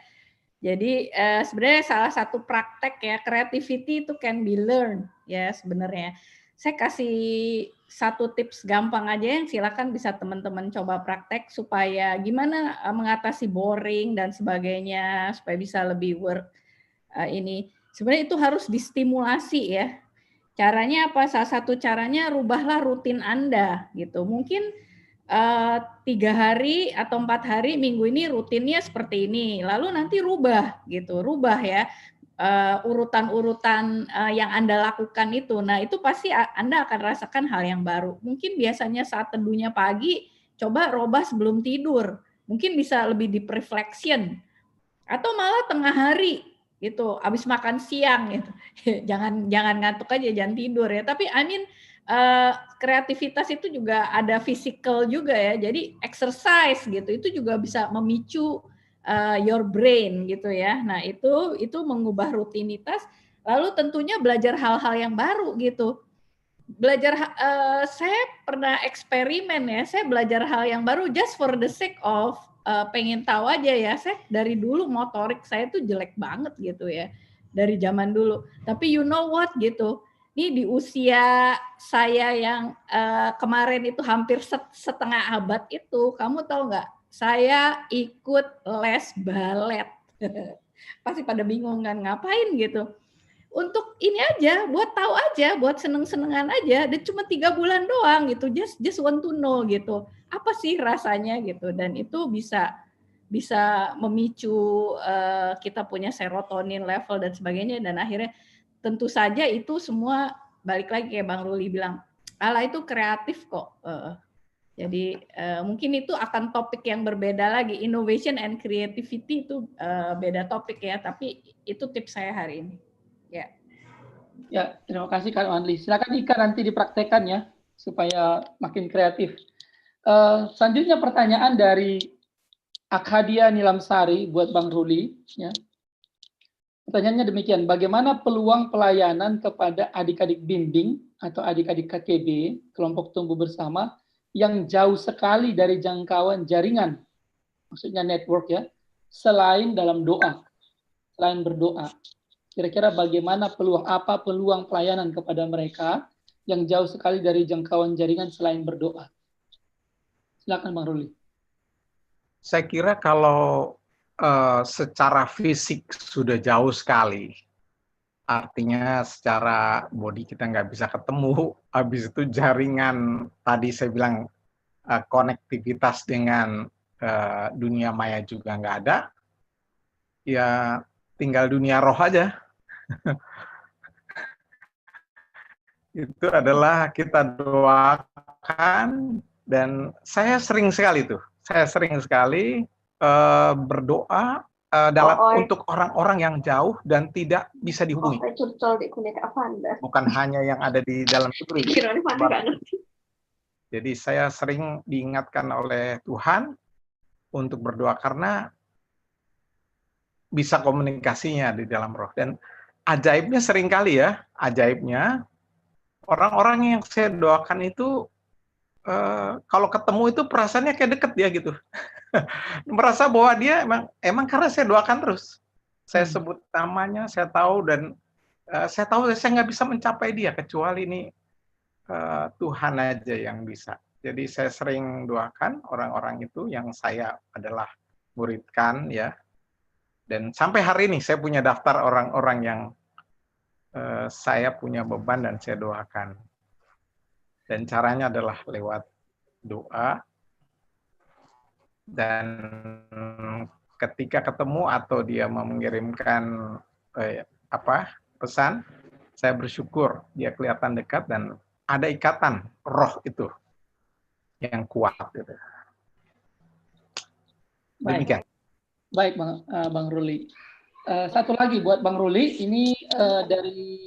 Jadi sebenarnya salah satu praktek ya, creativity itu can be learned ya sebenarnya. Saya kasih satu tips gampang aja yang silakan bisa teman-teman coba praktek supaya gimana mengatasi boring dan sebagainya supaya bisa lebih work ini. Sebenarnya itu harus distimulasi ya. Caranya apa? Salah satu caranya rubahlah rutin Anda gitu. Mungkin 3 hari atau 4 hari minggu ini rutinnya seperti ini, lalu nanti rubah gitu, rubah ya urutan-urutan yang Anda lakukan itu. Nah itu pasti Anda akan rasakan hal yang baru. Mungkin biasanya saat teduhnya pagi, coba rubah sebelum tidur. Mungkin bisa lebih deep reflection atau malah tengah hari gitu, habis makan siang gitu. jangan ngantuk aja, jangan tidur ya. Tapi I mean kreativitas itu juga ada physical juga ya. Jadi exercise gitu itu juga bisa memicu your brain gitu ya. Nah, itu mengubah rutinitas, lalu tentunya belajar hal-hal yang baru gitu. Belajar saya pernah eksperimen ya, saya belajar hal yang baru just for the sake of pengen tahu aja ya. Saya dari dulu motorik saya tuh jelek banget gitu ya. Dari zaman dulu. Tapi you know what gitu. Ini di usia saya yang kemarin itu hampir setengah abad itu, kamu tahu nggak? Saya ikut les balet. Pasti pada bingung kan ngapain gitu. Untuk ini aja, buat tahu aja, buat seneng-senengan aja. Dan cuma 3 bulan doang gitu. Just want to know gitu. Apa sih rasanya gitu. Dan itu bisa memicu kita punya serotonin level dan sebagainya. Dan akhirnya tentu saja itu semua balik lagi kayak Bang Ruli bilang, ala itu kreatif kok. Jadi mungkin itu akan topik yang berbeda lagi. Innovation and creativity itu beda topik ya, tapi itu tips saya hari ini. Ya. Ya, terima kasih Kak Wanli. Silakan Ika nanti dipraktekkan ya, supaya makin kreatif. Selanjutnya pertanyaan dari Akhadia Nilamsari buat Bang Ruli. Ya. Pertanyaannya demikian, bagaimana peluang pelayanan kepada adik-adik bimbing atau adik-adik KKB, kelompok tumbuh bersama, yang jauh sekali dari jangkauan jaringan, maksudnya network ya, selain dalam doa, selain berdoa. Kira-kira bagaimana peluang pelayanan kepada mereka yang jauh sekali dari jangkauan jaringan selain berdoa? Silakan Bang Ruli. Saya kira kalau secara fisik sudah jauh sekali, artinya secara body kita nggak bisa ketemu, habis itu jaringan tadi saya bilang konektivitas dengan dunia maya juga nggak ada, ya tinggal dunia roh aja. Itu adalah kita doakan, dan saya sering sekali berdoa untuk orang-orang yang jauh dan tidak bisa dihubungi. Bukan hanya yang ada di dalam negeri. Jadi saya sering diingatkan oleh Tuhan untuk berdoa karena bisa komunikasinya di dalam roh. Dan ajaibnya seringkali ya, ajaibnya orang-orang yang saya doakan itu kalau ketemu itu perasaannya kayak deket dia gitu. Merasa bahwa dia emang karena saya doakan terus. Saya sebut namanya, saya tahu, dan saya tahu saya nggak bisa mencapai dia kecuali ini Tuhan aja yang bisa. Jadi saya sering doakan orang-orang itu yang saya adalah muridkan ya. Dan sampai hari ini saya punya daftar orang-orang yang saya punya beban dan saya doakan. Dan caranya adalah lewat doa. Dan ketika ketemu atau dia mengirimkan pesan, saya bersyukur dia kelihatan dekat dan ada ikatan roh itu yang kuat. Gitu. Demikian. Baik Bang Ruli. Satu lagi buat Bang Ruli, ini dari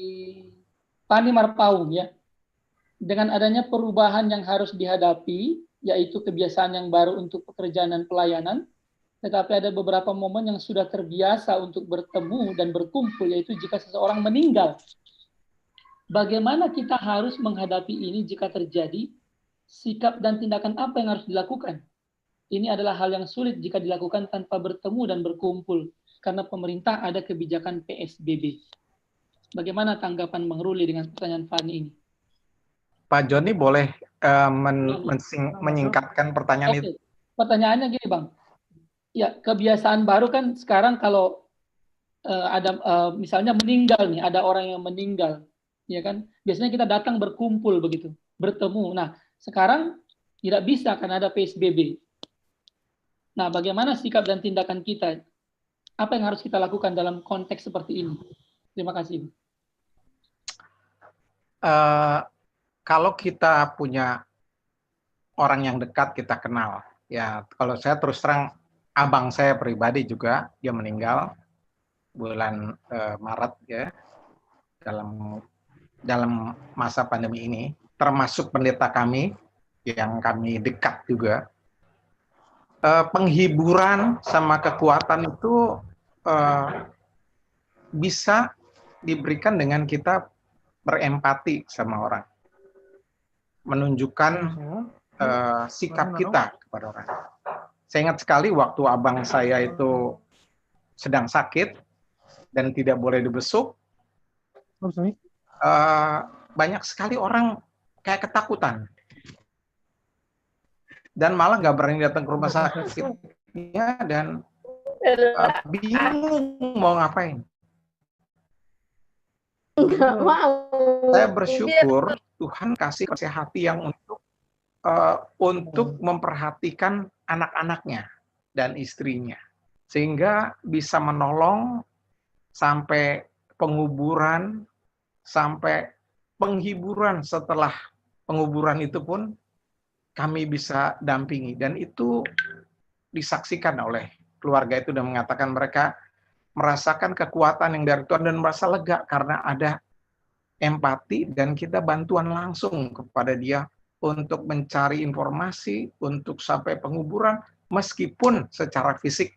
Pani Marpaung ya. Dengan adanya perubahan yang harus dihadapi, yaitu kebiasaan yang baru untuk pekerjaan dan pelayanan, tetapi ada beberapa momen yang sudah terbiasa untuk bertemu dan berkumpul, yaitu jika seseorang meninggal. Bagaimana kita harus menghadapi ini jika terjadi? Sikap dan tindakan apa yang harus dilakukan? Ini adalah hal yang sulit jika dilakukan tanpa bertemu dan berkumpul, karena pemerintah ada kebijakan PSBB. Bagaimana tanggapan Bang Ruli dengan pertanyaan Fani ini? Pak Joni boleh menyingkatkan pertanyaan itu? Pertanyaannya gini Bang, ya kebiasaan baru kan sekarang kalau ada misalnya meninggal nih, ada orang yang meninggal, ya kan? Biasanya kita datang berkumpul begitu, bertemu. Nah sekarang Tidak bisa karena ada PSBB. Nah, bagaimana sikap dan tindakan kita? Apa yang harus kita lakukan dalam konteks seperti ini? Terima kasih. Kalau kita punya orang yang dekat, kita kenal. Ya, kalau saya terus terang, abang saya pribadi juga, dia meninggal bulan Maret ya, dalam masa pandemi ini, termasuk pendeta kami yang kami dekat juga. Penghiburan sama kekuatan itu bisa diberikan dengan kita berempati sama orang, menunjukkan sikap kita kepada orang. Saya ingat sekali waktu abang saya itu sedang sakit dan tidak boleh dibesuk, banyak sekali orang kayak ketakutan dan malah nggak berani datang ke rumah sakitnya dan bingung mau ngapain. Saya bersyukur Tuhan kasih hati yang untuk memperhatikan anak-anaknya dan istrinya, sehingga bisa menolong sampai penguburan, sampai penghiburan setelah penguburan itu pun kami bisa dampingi, dan itu disaksikan oleh keluarga itu dan mengatakan mereka merasakan kekuatan yang dari Tuhan dan merasa lega karena ada empati dan kita bantuan langsung kepada dia untuk mencari informasi, untuk sampai penguburan, meskipun secara fisik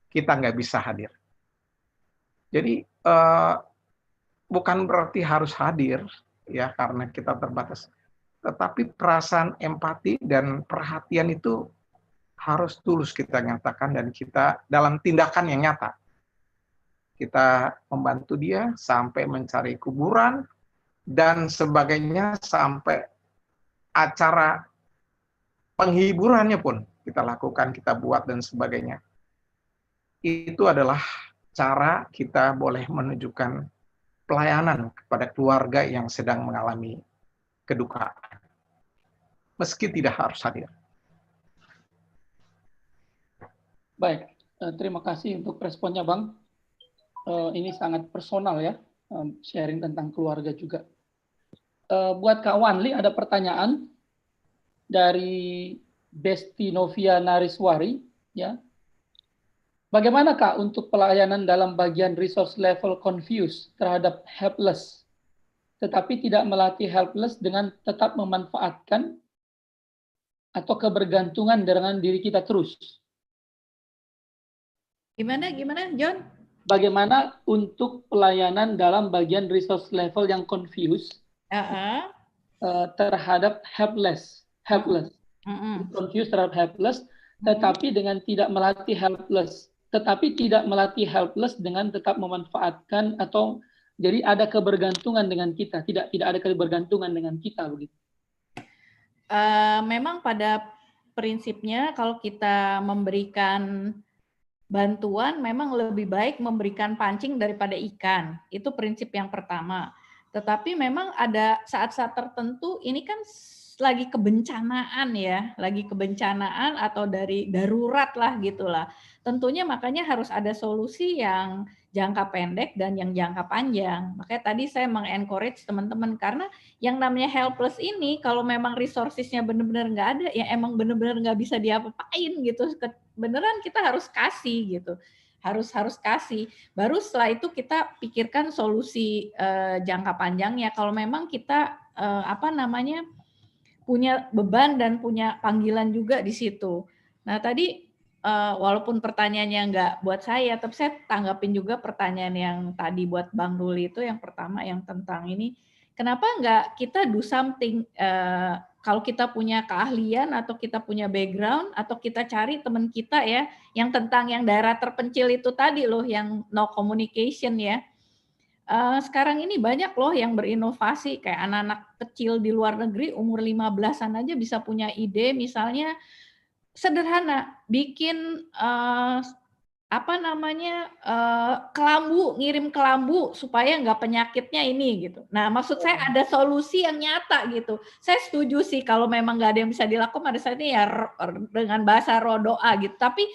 kita nggak bisa hadir. Jadi bukan berarti harus hadir ya karena kita terbatas, tetapi perasaan empati dan perhatian itu harus tulus kita nyatakan dan kita dalam tindakan yang nyata. Kita membantu dia sampai mencari kuburan dan sebagainya, sampai acara penghiburannya pun kita lakukan, kita buat dan sebagainya. Itu adalah cara kita boleh menunjukkan pelayanan kepada keluarga yang sedang mengalami kedukaan, meski tidak harus hadir. Baik, terima kasih untuk responnya, Bang. Ini sangat personal ya, sharing tentang keluarga juga. Buat Kak Wanli ada pertanyaan dari Besti Novia Nariswari, ya. Bagaimana Kak untuk pelayanan dalam bagian resource level confused terhadap helpless, tetapi tidak melatih helpless dengan tetap memanfaatkan atau kebergantungan dengan diri kita terus? Gimana, John? Bagaimana untuk pelayanan dalam bagian resource level yang confused terhadap helpless, confused terhadap helpless, tetapi dengan tidak melatih helpless, dengan tetap memanfaatkan, atau jadi ada kebergantungan dengan kita, tidak ada kebergantungan dengan kita begitu. Memang pada prinsipnya kalau kita memberikan bantuan memang lebih baik memberikan pancing daripada ikan. Itu prinsip yang pertama. Tetapi memang ada saat-saat tertentu ini kan lagi kebencanaan ya, atau dari darurat lah gitulah. Tentunya makanya harus ada solusi yang jangka pendek dan yang jangka panjang. Makanya tadi saya mengencourage teman-teman karena yang namanya helpless ini kalau memang resourcesnya benar-benar nggak ada, ya emang benar-benar nggak bisa diapa-apain gitu. Beneran kita harus kasih gitu, harus kasih. Baru setelah itu kita pikirkan solusi jangka panjangnya. Kalau memang kita punya beban dan punya panggilan juga di situ. Nah tadi walaupun pertanyaannya nggak buat saya, tapi saya tanggapin juga pertanyaan yang tadi buat Bang Ruli itu yang pertama yang tentang ini. Kenapa nggak kita do something? Kalau kita punya keahlian atau kita punya background atau kita cari teman kita ya yang tentang yang daerah terpencil itu tadi loh yang no communication ya. Sekarang ini banyak loh yang berinovasi kayak anak-anak kecil di luar negeri umur 15-an aja bisa punya ide misalnya sederhana bikin apa namanya, kelambu, ngirim kelambu supaya nggak penyakitnya ini gitu. Nah, maksud saya ada solusi yang nyata gitu. Saya setuju sih kalau memang nggak ada yang bisa dilakukan pada saat ini ya dengan bahasa roh doa gitu. Tapi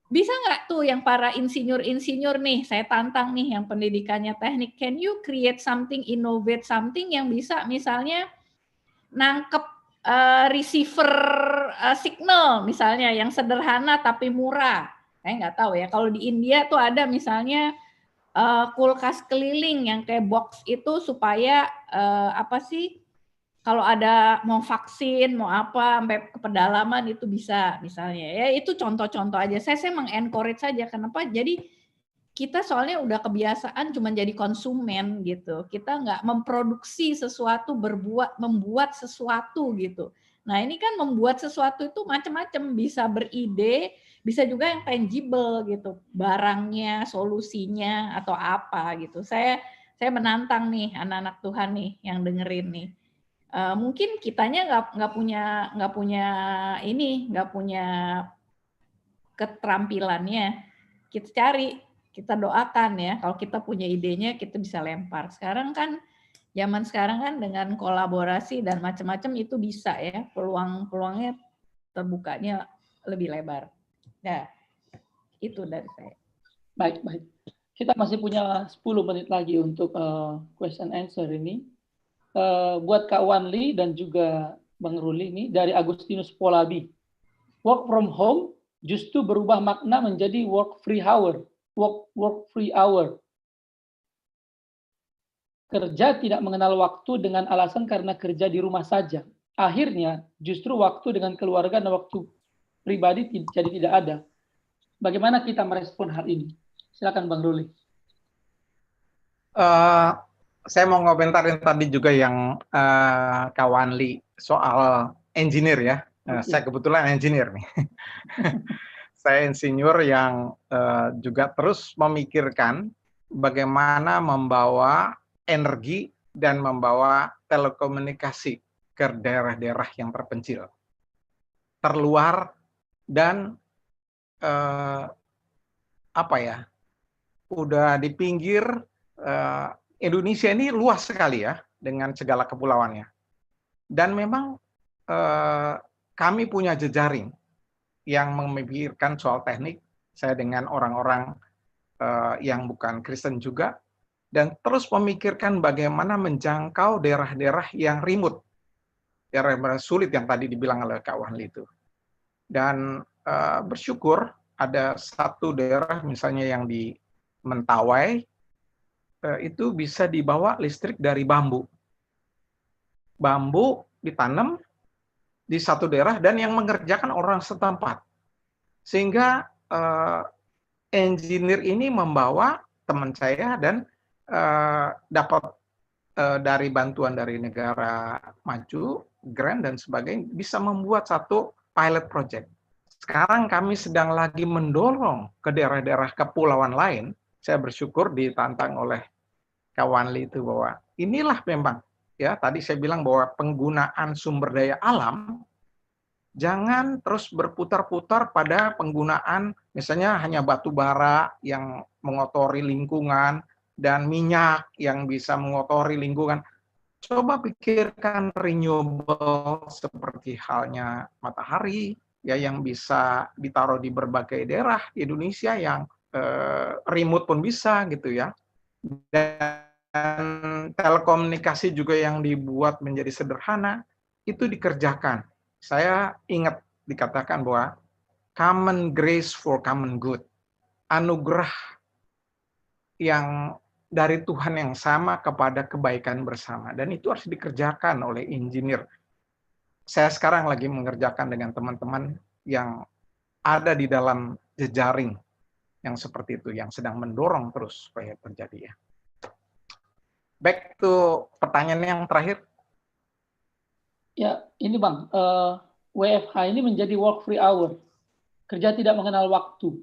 bisa nggak tuh yang para insinyur-insinyur nih, saya tantang nih yang pendidikannya teknik, can you create something, innovate something yang bisa misalnya nangkep receiver signal misalnya yang sederhana tapi murah. Saya nggak tahu ya. Kalau di India tuh ada misalnya kulkas keliling yang kayak box itu supaya apa sih? Kalau ada mau vaksin, mau apa, sampai ke pedalaman itu bisa misalnya. Ya itu contoh-contoh aja. Saya mengencourage saja. Kenapa? Jadi kita soalnya udah kebiasaan cuma jadi konsumen gitu. Kita nggak memproduksi sesuatu, membuat sesuatu gitu. Nah ini kan membuat sesuatu itu macam-macam, bisa beride, bisa juga yang tangible gitu, barangnya, solusinya atau apa gitu. Saya menantang nih anak-anak Tuhan nih yang dengerin nih. Mungkin kitanya nggak punya keterampilannya. Kita cari, kita doakan ya. Kalau kita punya idenya, kita bisa lempar. Sekarang kan zaman sekarang kan dengan kolaborasi dan macam-macam itu bisa ya, peluangnya terbukanya lebih lebar. Nah, itu dari saya. Baik. Kita masih punya 10 menit lagi untuk question answer ini. Buat Kak Wanli dan juga Bang Ruli ini dari Agustinus Polabi. Work from home justru berubah makna menjadi work free hour. Kerja tidak mengenal waktu dengan alasan karena kerja di rumah saja. Akhirnya justru waktu dengan keluarga dan waktu pribadi jadi tidak ada. Bagaimana kita merespon hal ini? Silakan Bang Ruli. Saya mau ngomentarin tadi juga yang Kak Wanli soal engineer ya. Saya kebetulan engineer nih. Saya insinyur yang juga terus memikirkan bagaimana membawa energi dan membawa telekomunikasi ke daerah-daerah yang terpencil, terluar, dan udah di pinggir. Indonesia ini luas sekali ya dengan segala kepulauannya, dan memang kami punya jejaring yang memikirkan soal teknik. Saya dengan orang-orang yang bukan Kristen juga, dan terus memikirkan bagaimana menjangkau daerah-daerah yang remote, daerah-daerah sulit yang tadi dibilang oleh Kak Wanli itu. Dan bersyukur ada satu daerah misalnya yang di Mentawai, itu bisa dibawa listrik dari bambu. Bambu ditanam di satu daerah dan yang mengerjakan orang setempat. Sehingga engineer ini membawa teman saya dan dapat dari bantuan dari negara maju, grant dan sebagainya, bisa membuat satu pilot project. Sekarang kami sedang lagi mendorong ke daerah-daerah kepulauan lain. Saya bersyukur ditantang oleh Kak Wanli itu bahwa inilah memang ya, tadi saya bilang bahwa penggunaan sumber daya alam jangan terus berputar-putar pada penggunaan misalnya hanya batu bara yang mengotori lingkungan dan minyak yang bisa mengotori lingkungan. Coba pikirkan renewable seperti halnya matahari ya, yang bisa ditaruh di berbagai daerah di Indonesia, yang remote pun bisa gitu ya. Dan telekomunikasi juga yang dibuat menjadi sederhana, itu dikerjakan. Saya ingat dikatakan bahwa common grace for common good, anugerah yang dari Tuhan yang sama kepada kebaikan bersama, dan itu harus dikerjakan oleh engineer. Saya sekarang lagi mengerjakan dengan teman-teman yang ada di dalam jejaring yang seperti itu, yang sedang mendorong terus supaya terjadi ya. Back to pertanyaan yang terakhir. Ya, ini Bang, WFH ini menjadi work free hour. Kerja tidak mengenal waktu.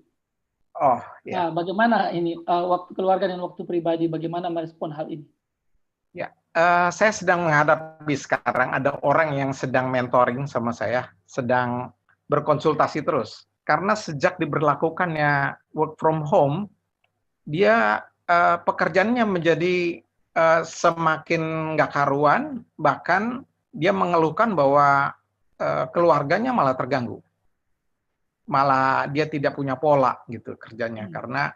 Oh, ya. Nah, bagaimana ini waktu keluarga dan waktu pribadi, bagaimana merespon hal ini? Ya, saya sedang menghadapi sekarang ada orang yang sedang mentoring sama saya, sedang berkonsultasi terus. Karena sejak diberlakukannya work from home, dia pekerjaannya menjadi semakin nggak karuan, bahkan dia mengeluhkan bahwa keluarganya malah terganggu. Malah dia tidak punya pola gitu kerjanya, karena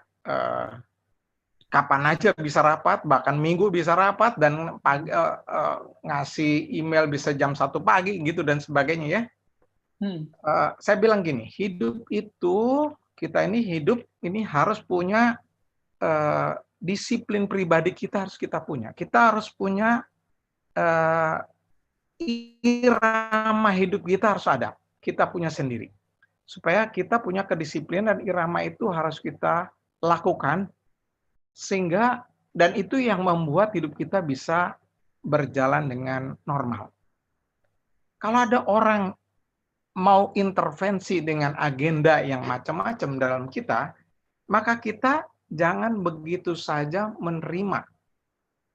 kapan aja bisa rapat, bahkan minggu bisa rapat, dan ngasih email bisa jam 1 pagi gitu dan sebagainya ya. Saya bilang gini, kita ini hidup ini harus punya disiplin pribadi, kita harus punya. Kita harus punya irama hidup, kita harus ada. Kita punya sendiri. Supaya kita punya kedisiplinan dan irama itu harus kita lakukan, sehingga dan itu yang membuat hidup kita bisa berjalan dengan normal. Kalau ada orang mau intervensi dengan agenda yang macam-macam dalam kita, maka kita jangan begitu saja menerima.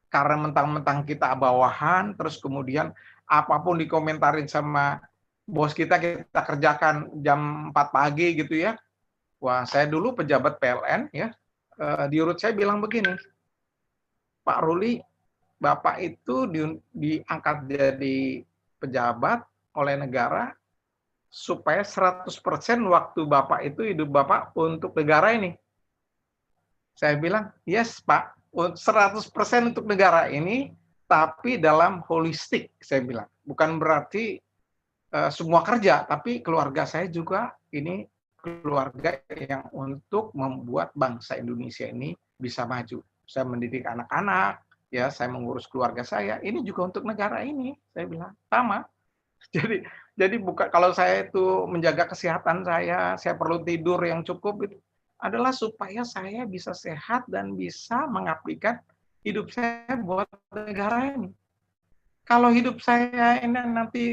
Karena mentang-mentang kita bawahan, terus kemudian apapun dikomentarin sama bos kita kerjakan jam 4 pagi gitu ya. Wah, saya dulu pejabat PLN ya, di urut saya bilang begini, Pak Ruli, Bapak itu diangkat jadi pejabat oleh negara supaya 100% waktu Bapak itu hidup Bapak untuk negara ini. Saya bilang, yes Pak, 100% untuk negara ini, tapi dalam holistik, saya bilang. Bukan berarti semua kerja, tapi keluarga saya juga ini keluarga yang untuk membuat bangsa Indonesia ini bisa maju. Saya mendidik anak-anak, ya, saya mengurus keluarga saya, ini juga untuk negara ini, saya bilang. Sama. Jadi bukan, kalau saya itu menjaga kesehatan saya perlu tidur yang cukup, itu adalah supaya saya bisa sehat dan bisa mengabdikan hidup saya buat negara ini. Kalau hidup saya ini nanti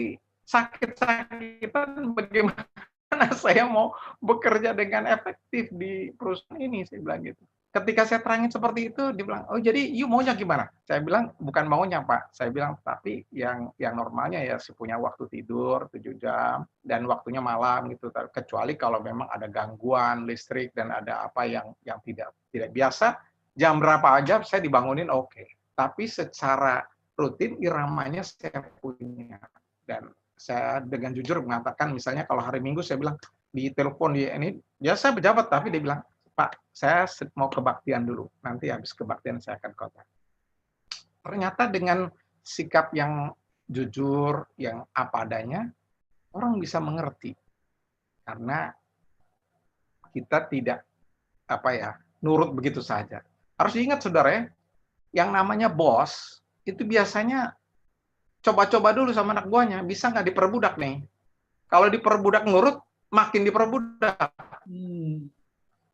sakit-sakitan, bagaimana saya mau bekerja dengan efektif di perusahaan ini, saya bilang gitu. Ketika saya terangin seperti itu, dia bilang, oh jadi you maunya gimana? Saya bilang, bukan maunya Pak. Saya bilang, tapi yang normalnya ya punya waktu tidur 7 jam, dan waktunya malam gitu. Kecuali kalau memang ada gangguan listrik dan ada apa yang tidak biasa, jam berapa aja saya dibangunin oke. Tapi secara rutin iramanya saya punya. Dan saya dengan jujur mengatakan, misalnya kalau hari Minggu saya bilang, di telepon ini, ya saya pejabat, tapi dia bilang, Pak, saya mau kebaktian dulu. Nanti habis kebaktian saya akan kontak. Ternyata dengan sikap yang jujur, yang apa adanya, orang bisa mengerti. Karena kita tidak nurut begitu saja. Harus diingat saudara ya, yang namanya bos itu biasanya coba-coba dulu sama anak buahnya, bisa nggak diperbudak nih. Kalau diperbudak nurut, makin diperbudak.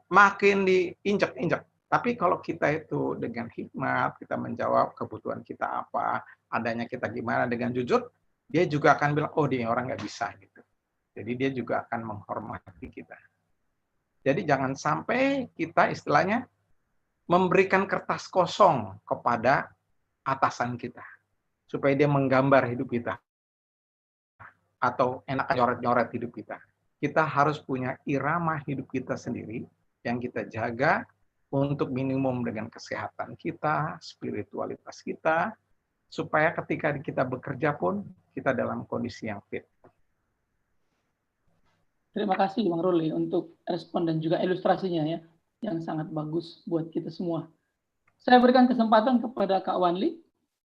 Makin diinjak-injak. Tapi kalau kita itu dengan hikmat, kita menjawab kebutuhan kita apa, adanya kita gimana dengan jujur, dia juga akan bilang, oh dia orang nggak bisa gitu. Jadi dia juga akan menghormati kita. Jadi jangan sampai kita istilahnya memberikan kertas kosong kepada atasan kita, supaya dia menggambar hidup kita, atau enak nyoret-nyoret hidup kita. Kita harus punya irama hidup kita sendiri, yang kita jaga untuk minimum dengan kesehatan kita, spiritualitas kita, supaya ketika kita bekerja pun kita dalam kondisi yang fit. Terima kasih Bang Ruli untuk respon dan juga ilustrasinya ya, yang sangat bagus buat kita semua. Saya berikan kesempatan kepada Kak Wanli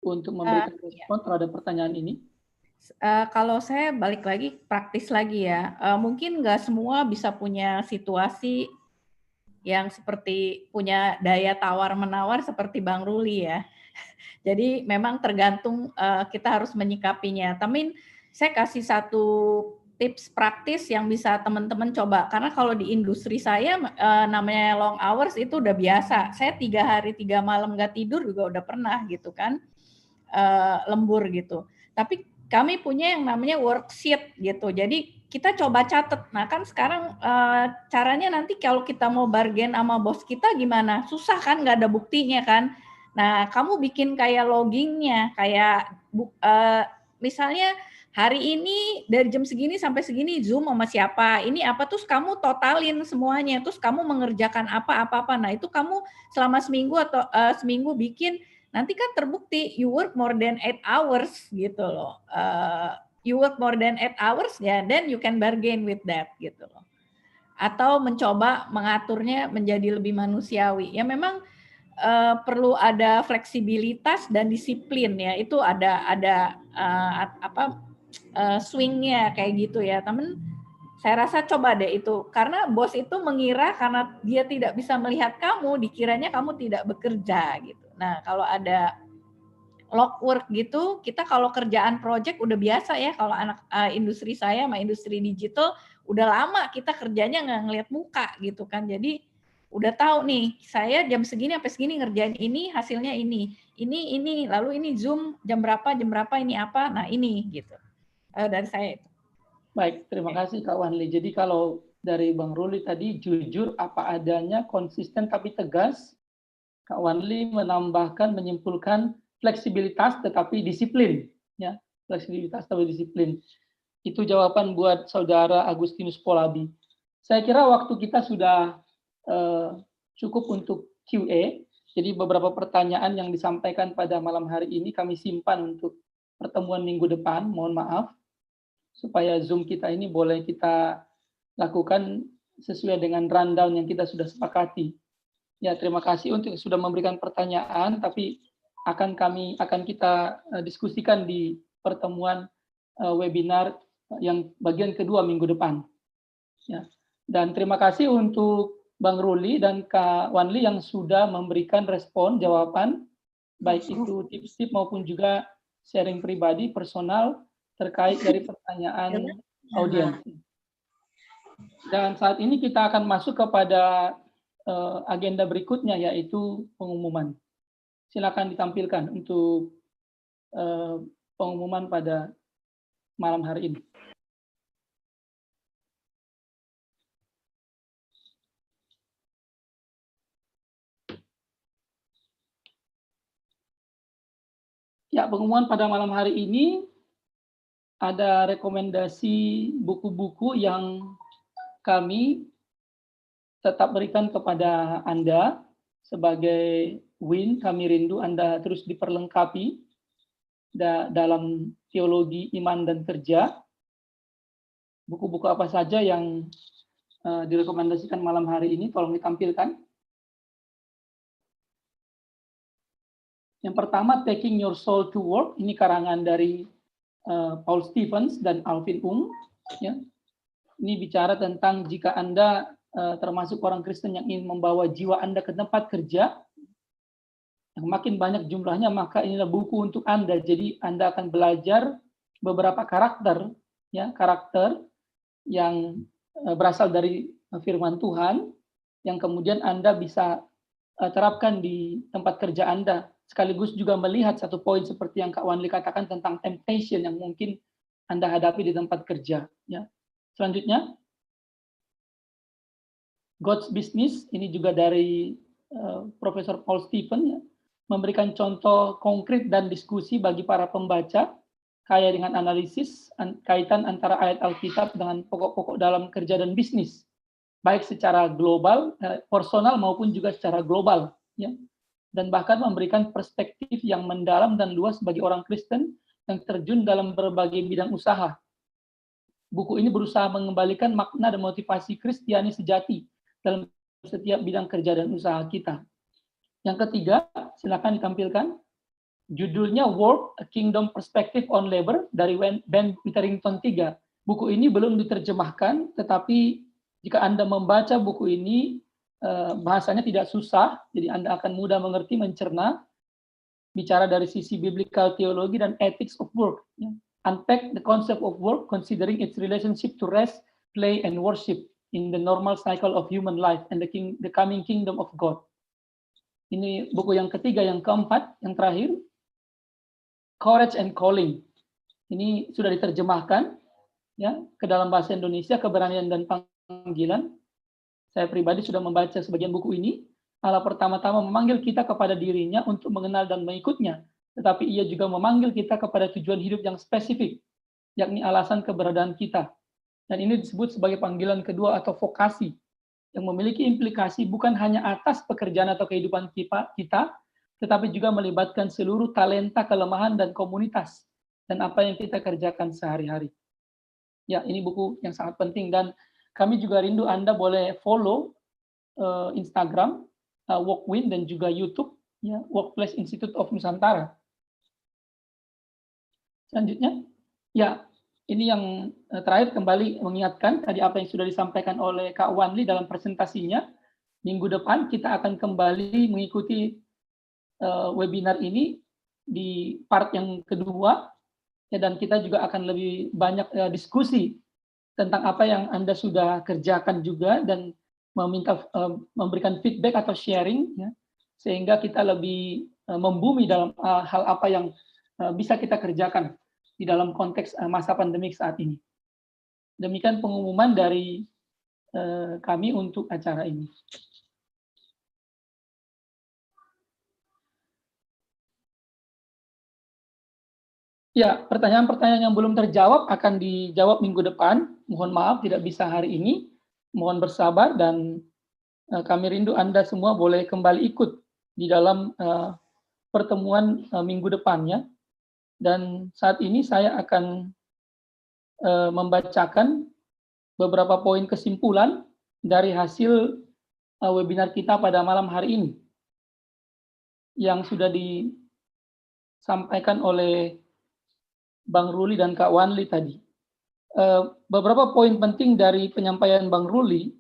untuk memberikan respon terhadap pertanyaan ini. Kalau saya balik lagi, praktis lagi ya, mungkin nggak semua bisa punya situasi yang seperti punya daya tawar-menawar seperti Bang Ruli ya. Jadi memang tergantung kita harus menyikapinya. Tapi saya kasih satu tips praktis yang bisa teman-teman coba. Karena kalau di industri saya namanya long hours itu udah biasa. Saya 3 hari 3 malam nggak tidur juga udah pernah gitu kan, lembur gitu. Tapi kami punya yang namanya worksheet gitu. Jadi kita coba catat. Nah kan sekarang caranya nanti kalau kita mau bargain sama bos kita gimana? Susah kan, nggak ada buktinya kan. Nah kamu bikin kayak loggingnya, kayak misalnya hari ini dari jam segini sampai segini Zoom sama siapa, ini apa, terus kamu totalin semuanya, terus kamu mengerjakan apa. Nah itu kamu selama seminggu atau seminggu bikin, nanti kan terbukti you work more than 8 hours gitu loh. You work more than 8 hours ya, then you can bargain with that gitu loh. Atau mencoba mengaturnya menjadi lebih manusiawi. Ya memang perlu ada fleksibilitas dan disiplin ya. Itu ada swingnya kayak gitu ya, temen. Saya rasa coba deh itu, karena bos itu mengira karena dia tidak bisa melihat kamu, dikiranya kamu tidak bekerja gitu. Nah kalau ada log work gitu, kita kalau kerjaan project udah biasa ya, kalau anak industri saya sama industri digital udah lama kita kerjanya nggak ngeliat muka gitu kan, jadi udah tahu nih saya jam segini sampai segini ngerjain ini, hasilnya ini, lalu ini Zoom jam berapa ini apa, nah ini gitu dari saya itu. Baik, terima kasih Kak Wanli. Jadi kalau dari Bang Ruli tadi jujur apa adanya, konsisten tapi tegas. Kak Wanli menambahkan, menyimpulkan fleksibilitas tetapi disiplin, ya, fleksibilitas tapi disiplin. Itu jawaban buat saudara Agustinus Poladi. Saya kira waktu kita sudah cukup untuk QA. Jadi beberapa pertanyaan yang disampaikan pada malam hari ini kami simpan untuk pertemuan minggu depan. Mohon maaf, supaya Zoom kita ini boleh kita lakukan sesuai dengan rundown yang kita sudah sepakati. Ya, terima kasih untuk sudah memberikan pertanyaan, tapi akan kita diskusikan di pertemuan webinar yang bagian kedua minggu depan. Ya. Dan terima kasih untuk Bang Ruli dan Kak Wanli yang sudah memberikan respon, jawaban, baik itu tips-tips maupun juga sharing pribadi, personal, terkait dari pertanyaan audiens. Dan saat ini kita akan masuk kepada agenda berikutnya, yaitu pengumuman. Silakan ditampilkan untuk pengumuman pada malam hari ini. Ya, pengumuman pada malam hari ini ada rekomendasi buku-buku yang kami tetap berikan kepada Anda sebagai WIN. Kami rindu Anda terus diperlengkapi dalam teologi iman dan kerja. Buku-buku apa saja yang direkomendasikan malam hari ini, tolong ditampilkan. Yang pertama, Taking Your Soul to Work. Ini karangan dari Paul Stevens dan Alvin Ung. Ya. Ini bicara tentang jika Anda termasuk orang Kristen yang ingin membawa jiwa Anda ke tempat kerja, yang makin banyak jumlahnya, maka inilah buku untuk Anda. Jadi Anda akan belajar beberapa karakter, ya, karakter yang berasal dari firman Tuhan, yang kemudian Anda bisa terapkan di tempat kerja Anda. Sekaligus juga melihat satu poin seperti yang Kak Wanli katakan tentang temptation yang mungkin Anda hadapi di tempat kerja. Ya. Selanjutnya, God's Business, ini juga dari Profesor Paul Stevens, ya, memberikan contoh konkret dan diskusi bagi para pembaca, kaya dengan analisis, kaitan antara ayat Alkitab dengan pokok-pokok dalam kerja dan bisnis, baik secara global, personal maupun juga secara global. Ya. Dan bahkan memberikan perspektif yang mendalam dan luas bagi orang Kristen yang terjun dalam berbagai bidang usaha. Buku ini berusaha mengembalikan makna dan motivasi Kristiani sejati dalam setiap bidang kerja dan usaha kita. Yang ketiga, silakan ditampilkan. Judulnya Work, A Kingdom Perspective on Labor dari Ben Witherington III. Buku ini belum diterjemahkan, tetapi jika Anda membaca buku ini, bahasanya tidak susah, jadi Anda akan mudah mengerti, mencerna, bicara dari sisi biblical teologi dan ethics of work. Unpack the concept of work, considering its relationship to rest, play, and worship in the normal cycle of human life and the coming kingdom of God. Ini buku yang ketiga. Yang keempat, yang terakhir, Courage and Calling. Ini sudah diterjemahkan, ya, ke dalam bahasa Indonesia, Keberanian dan Panggilan. Saya pribadi sudah membaca sebagian buku ini. Allah pertama-tama memanggil kita kepada dirinya untuk mengenal dan mengikutnya, tetapi ia juga memanggil kita kepada tujuan hidup yang spesifik. yakni alasan keberadaan kita. Dan ini disebut sebagai panggilan kedua atau vokasi, yang memiliki implikasi bukan hanya atas pekerjaan atau kehidupan kita, tetapi juga melibatkan seluruh talenta, kelemahan, dan komunitas, dan apa yang kita kerjakan sehari-hari. Ya, ini buku yang sangat penting, dan kami juga rindu Anda boleh follow Instagram, Walkwin, dan juga YouTube, ya, Workplace Institute of Nusantara. Selanjutnya, ya, ini yang terakhir kembali mengingatkan tadi apa yang sudah disampaikan oleh Kak Wanli dalam presentasinya. Minggu depan kita akan kembali mengikuti webinar ini di part yang kedua, ya, dan kita juga akan lebih banyak diskusi tentang apa yang Anda sudah kerjakan juga, dan memberikan feedback atau sharing, ya, sehingga kita lebih membumi dalam hal apa yang bisa kita kerjakan di dalam konteks masa pandemik saat ini. Demikian pengumuman dari kami untuk acara ini. Ya, pertanyaan-pertanyaan yang belum terjawab akan dijawab minggu depan. Mohon maaf tidak bisa hari ini. Mohon bersabar, dan kami rindu Anda semua boleh kembali ikut di dalam pertemuan minggu depannya. Dan saat ini saya akan membacakan beberapa poin kesimpulan dari hasil webinar kita pada malam hari ini yang sudah disampaikan oleh Bang Ruli dan Kak Wanli tadi. Beberapa poin penting dari penyampaian Bang Ruli.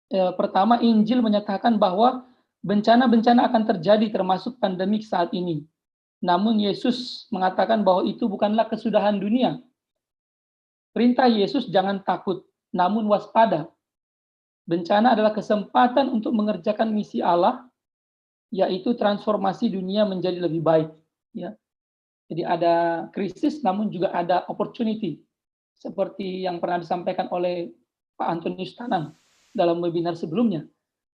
Pertama, Injil menyatakan bahwa bencana-bencana akan terjadi termasuk pandemik saat ini. Namun Yesus mengatakan bahwa itu bukanlah kesudahan dunia. Perintah Yesus jangan takut, namun waspada. Bencana adalah kesempatan untuk mengerjakan misi Allah, yaitu transformasi dunia menjadi lebih baik. Ya. Jadi ada krisis, namun juga ada opportunity, seperti yang pernah disampaikan oleh Pak Antonius Tanang dalam webinar sebelumnya.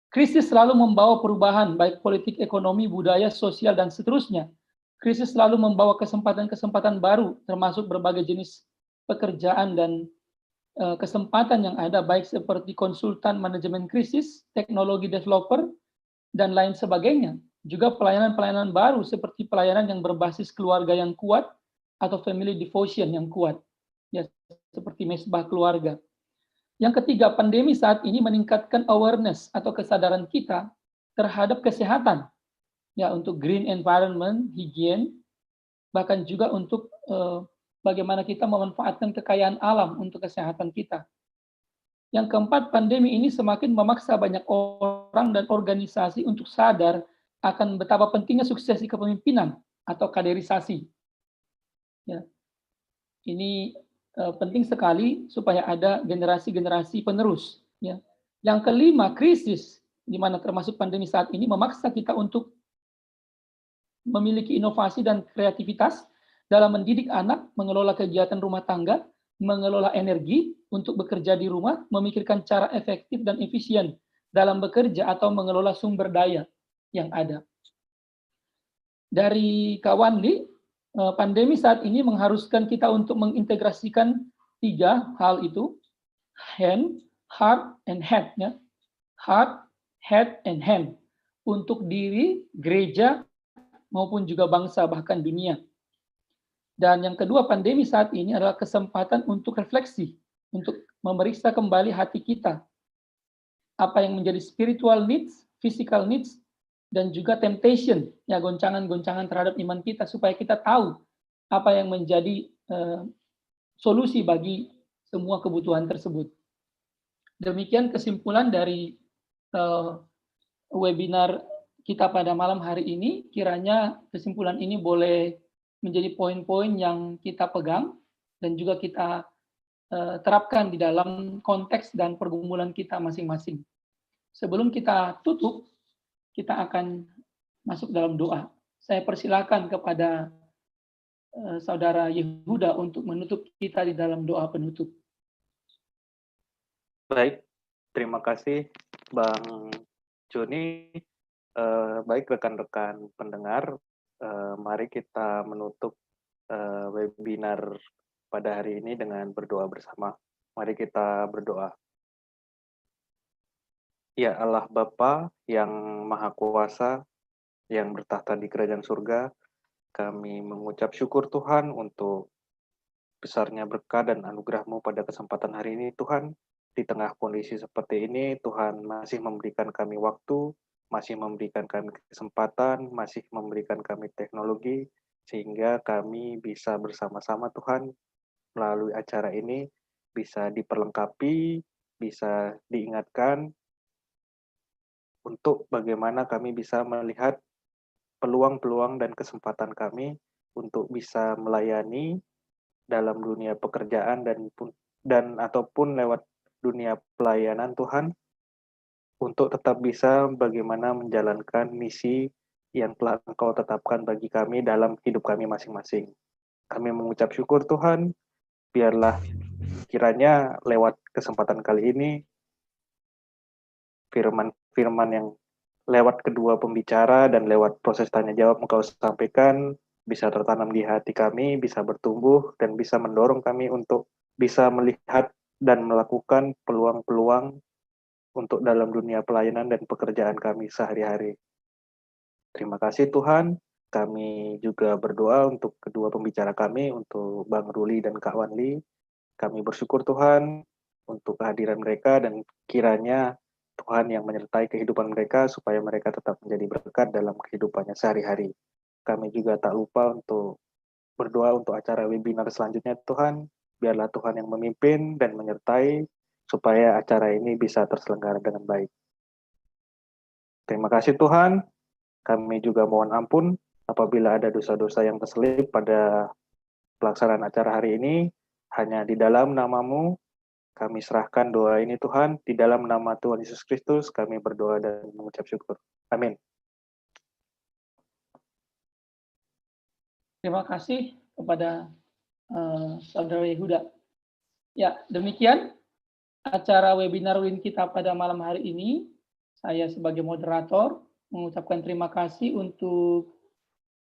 Krisis selalu membawa perubahan, baik politik, ekonomi, budaya, sosial, dan seterusnya. Krisis selalu membawa kesempatan-kesempatan baru, termasuk berbagai jenis pekerjaan dan kesempatan yang ada, baik seperti konsultan manajemen krisis, teknologi developer, dan lain sebagainya. Juga pelayanan-pelayanan baru seperti pelayanan yang berbasis keluarga yang kuat atau family devotion yang kuat, ya, seperti mesbah keluarga. Yang ketiga, pandemi saat ini meningkatkan awareness atau kesadaran kita terhadap kesehatan, ya, untuk green environment, higien, bahkan juga untuk bagaimana kita memanfaatkan kekayaan alam untuk kesehatan kita. Yang keempat, pandemi ini semakin memaksa banyak orang dan organisasi untuk sadar akan betapa pentingnya suksesi kepemimpinan atau kaderisasi. Ya. Ini penting sekali supaya ada generasi-generasi penerus. Ya. Yang kelima, krisis, di mana termasuk pandemi saat ini, memaksa kita untuk memiliki inovasi dan kreativitas dalam mendidik anak, mengelola kegiatan rumah tangga, mengelola energi untuk bekerja di rumah, memikirkan cara efektif dan efisien dalam bekerja atau mengelola sumber daya yang ada. Dari Kak Wanli, pandemi saat ini mengharuskan kita untuk mengintegrasikan 3 hal itu, hand, heart, and head. Ya. Heart, head, and hand. Untuk diri, gereja, maupun juga bangsa, bahkan dunia. Dan yang kedua, pandemi saat ini adalah kesempatan untuk refleksi, untuk memeriksa kembali hati kita. Apa yang menjadi spiritual needs, physical needs, dan juga temptation, ya, goncangan-goncangan terhadap iman kita, supaya kita tahu apa yang menjadi solusi bagi semua kebutuhan tersebut. Demikian kesimpulan dari webinar kita pada malam hari ini. Kiranya kesimpulan ini boleh menjadi poin-poin yang kita pegang dan juga kita terapkan di dalam konteks dan pergumulan kita masing-masing. Sebelum kita tutup, kita akan masuk dalam doa. Saya persilakan kepada Saudara Yehuda untuk menutup kita di dalam doa penutup. Baik, terima kasih Bang Joni. Baik rekan-rekan pendengar, mari kita menutup webinar pada hari ini dengan berdoa bersama. Mari kita berdoa. Ya Allah Bapa yang Maha Kuasa, yang bertahta di kerajaan surga, kami mengucap syukur Tuhan untuk besarnya berkah dan anugerah-Mu pada kesempatan hari ini Tuhan. Di tengah kondisi seperti ini, Tuhan masih memberikan kami waktu, masih memberikan kami kesempatan, masih memberikan kami teknologi, sehingga kami bisa bersama-sama Tuhan melalui acara ini, bisa diperlengkapi, bisa diingatkan, untuk bagaimana kami bisa melihat peluang-peluang dan kesempatan kami untuk bisa melayani dalam dunia pekerjaan dan ataupun lewat dunia pelayanan Tuhan, untuk tetap bisa bagaimana menjalankan misi yang telah Engkau tetapkan bagi kami dalam hidup kami masing-masing. Kami mengucap syukur Tuhan, biarlah kiranya lewat kesempatan kali ini, firman-firman yang lewat kedua pembicara dan lewat proses tanya jawab Engkau sampaikan bisa tertanam di hati kami, bisa bertumbuh dan bisa mendorong kami untuk bisa melihat dan melakukan peluang-peluang untuk dalam dunia pelayanan dan pekerjaan kami sehari-hari. Terima kasih Tuhan. Kami juga berdoa untuk kedua pembicara kami, untuk Bang Ruli dan Kak Wanli. Kami bersyukur Tuhan untuk kehadiran mereka dan kiranya Tuhan yang menyertai kehidupan mereka supaya mereka tetap menjadi berkat dalam kehidupannya sehari-hari. Kami juga tak lupa untuk berdoa untuk acara webinar selanjutnya Tuhan. Biarlah Tuhan yang memimpin dan menyertai supaya acara ini bisa terselenggara dengan baik. Terima kasih Tuhan. Kami juga mohon ampun apabila ada dosa-dosa yang terselip pada pelaksanaan acara hari ini. Hanya di dalam nama-Mu kami serahkan doa ini Tuhan, di dalam nama Tuhan Yesus Kristus kami berdoa dan mengucap syukur. Amin. Terima kasih kepada Saudara Yehuda. Ya, demikian acara webinar WIN kita pada malam hari ini. Saya sebagai moderator mengucapkan terima kasih untuk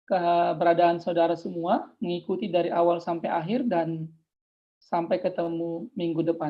keberadaan saudara semua, mengikuti dari awal sampai akhir dan sampai ketemu minggu depan.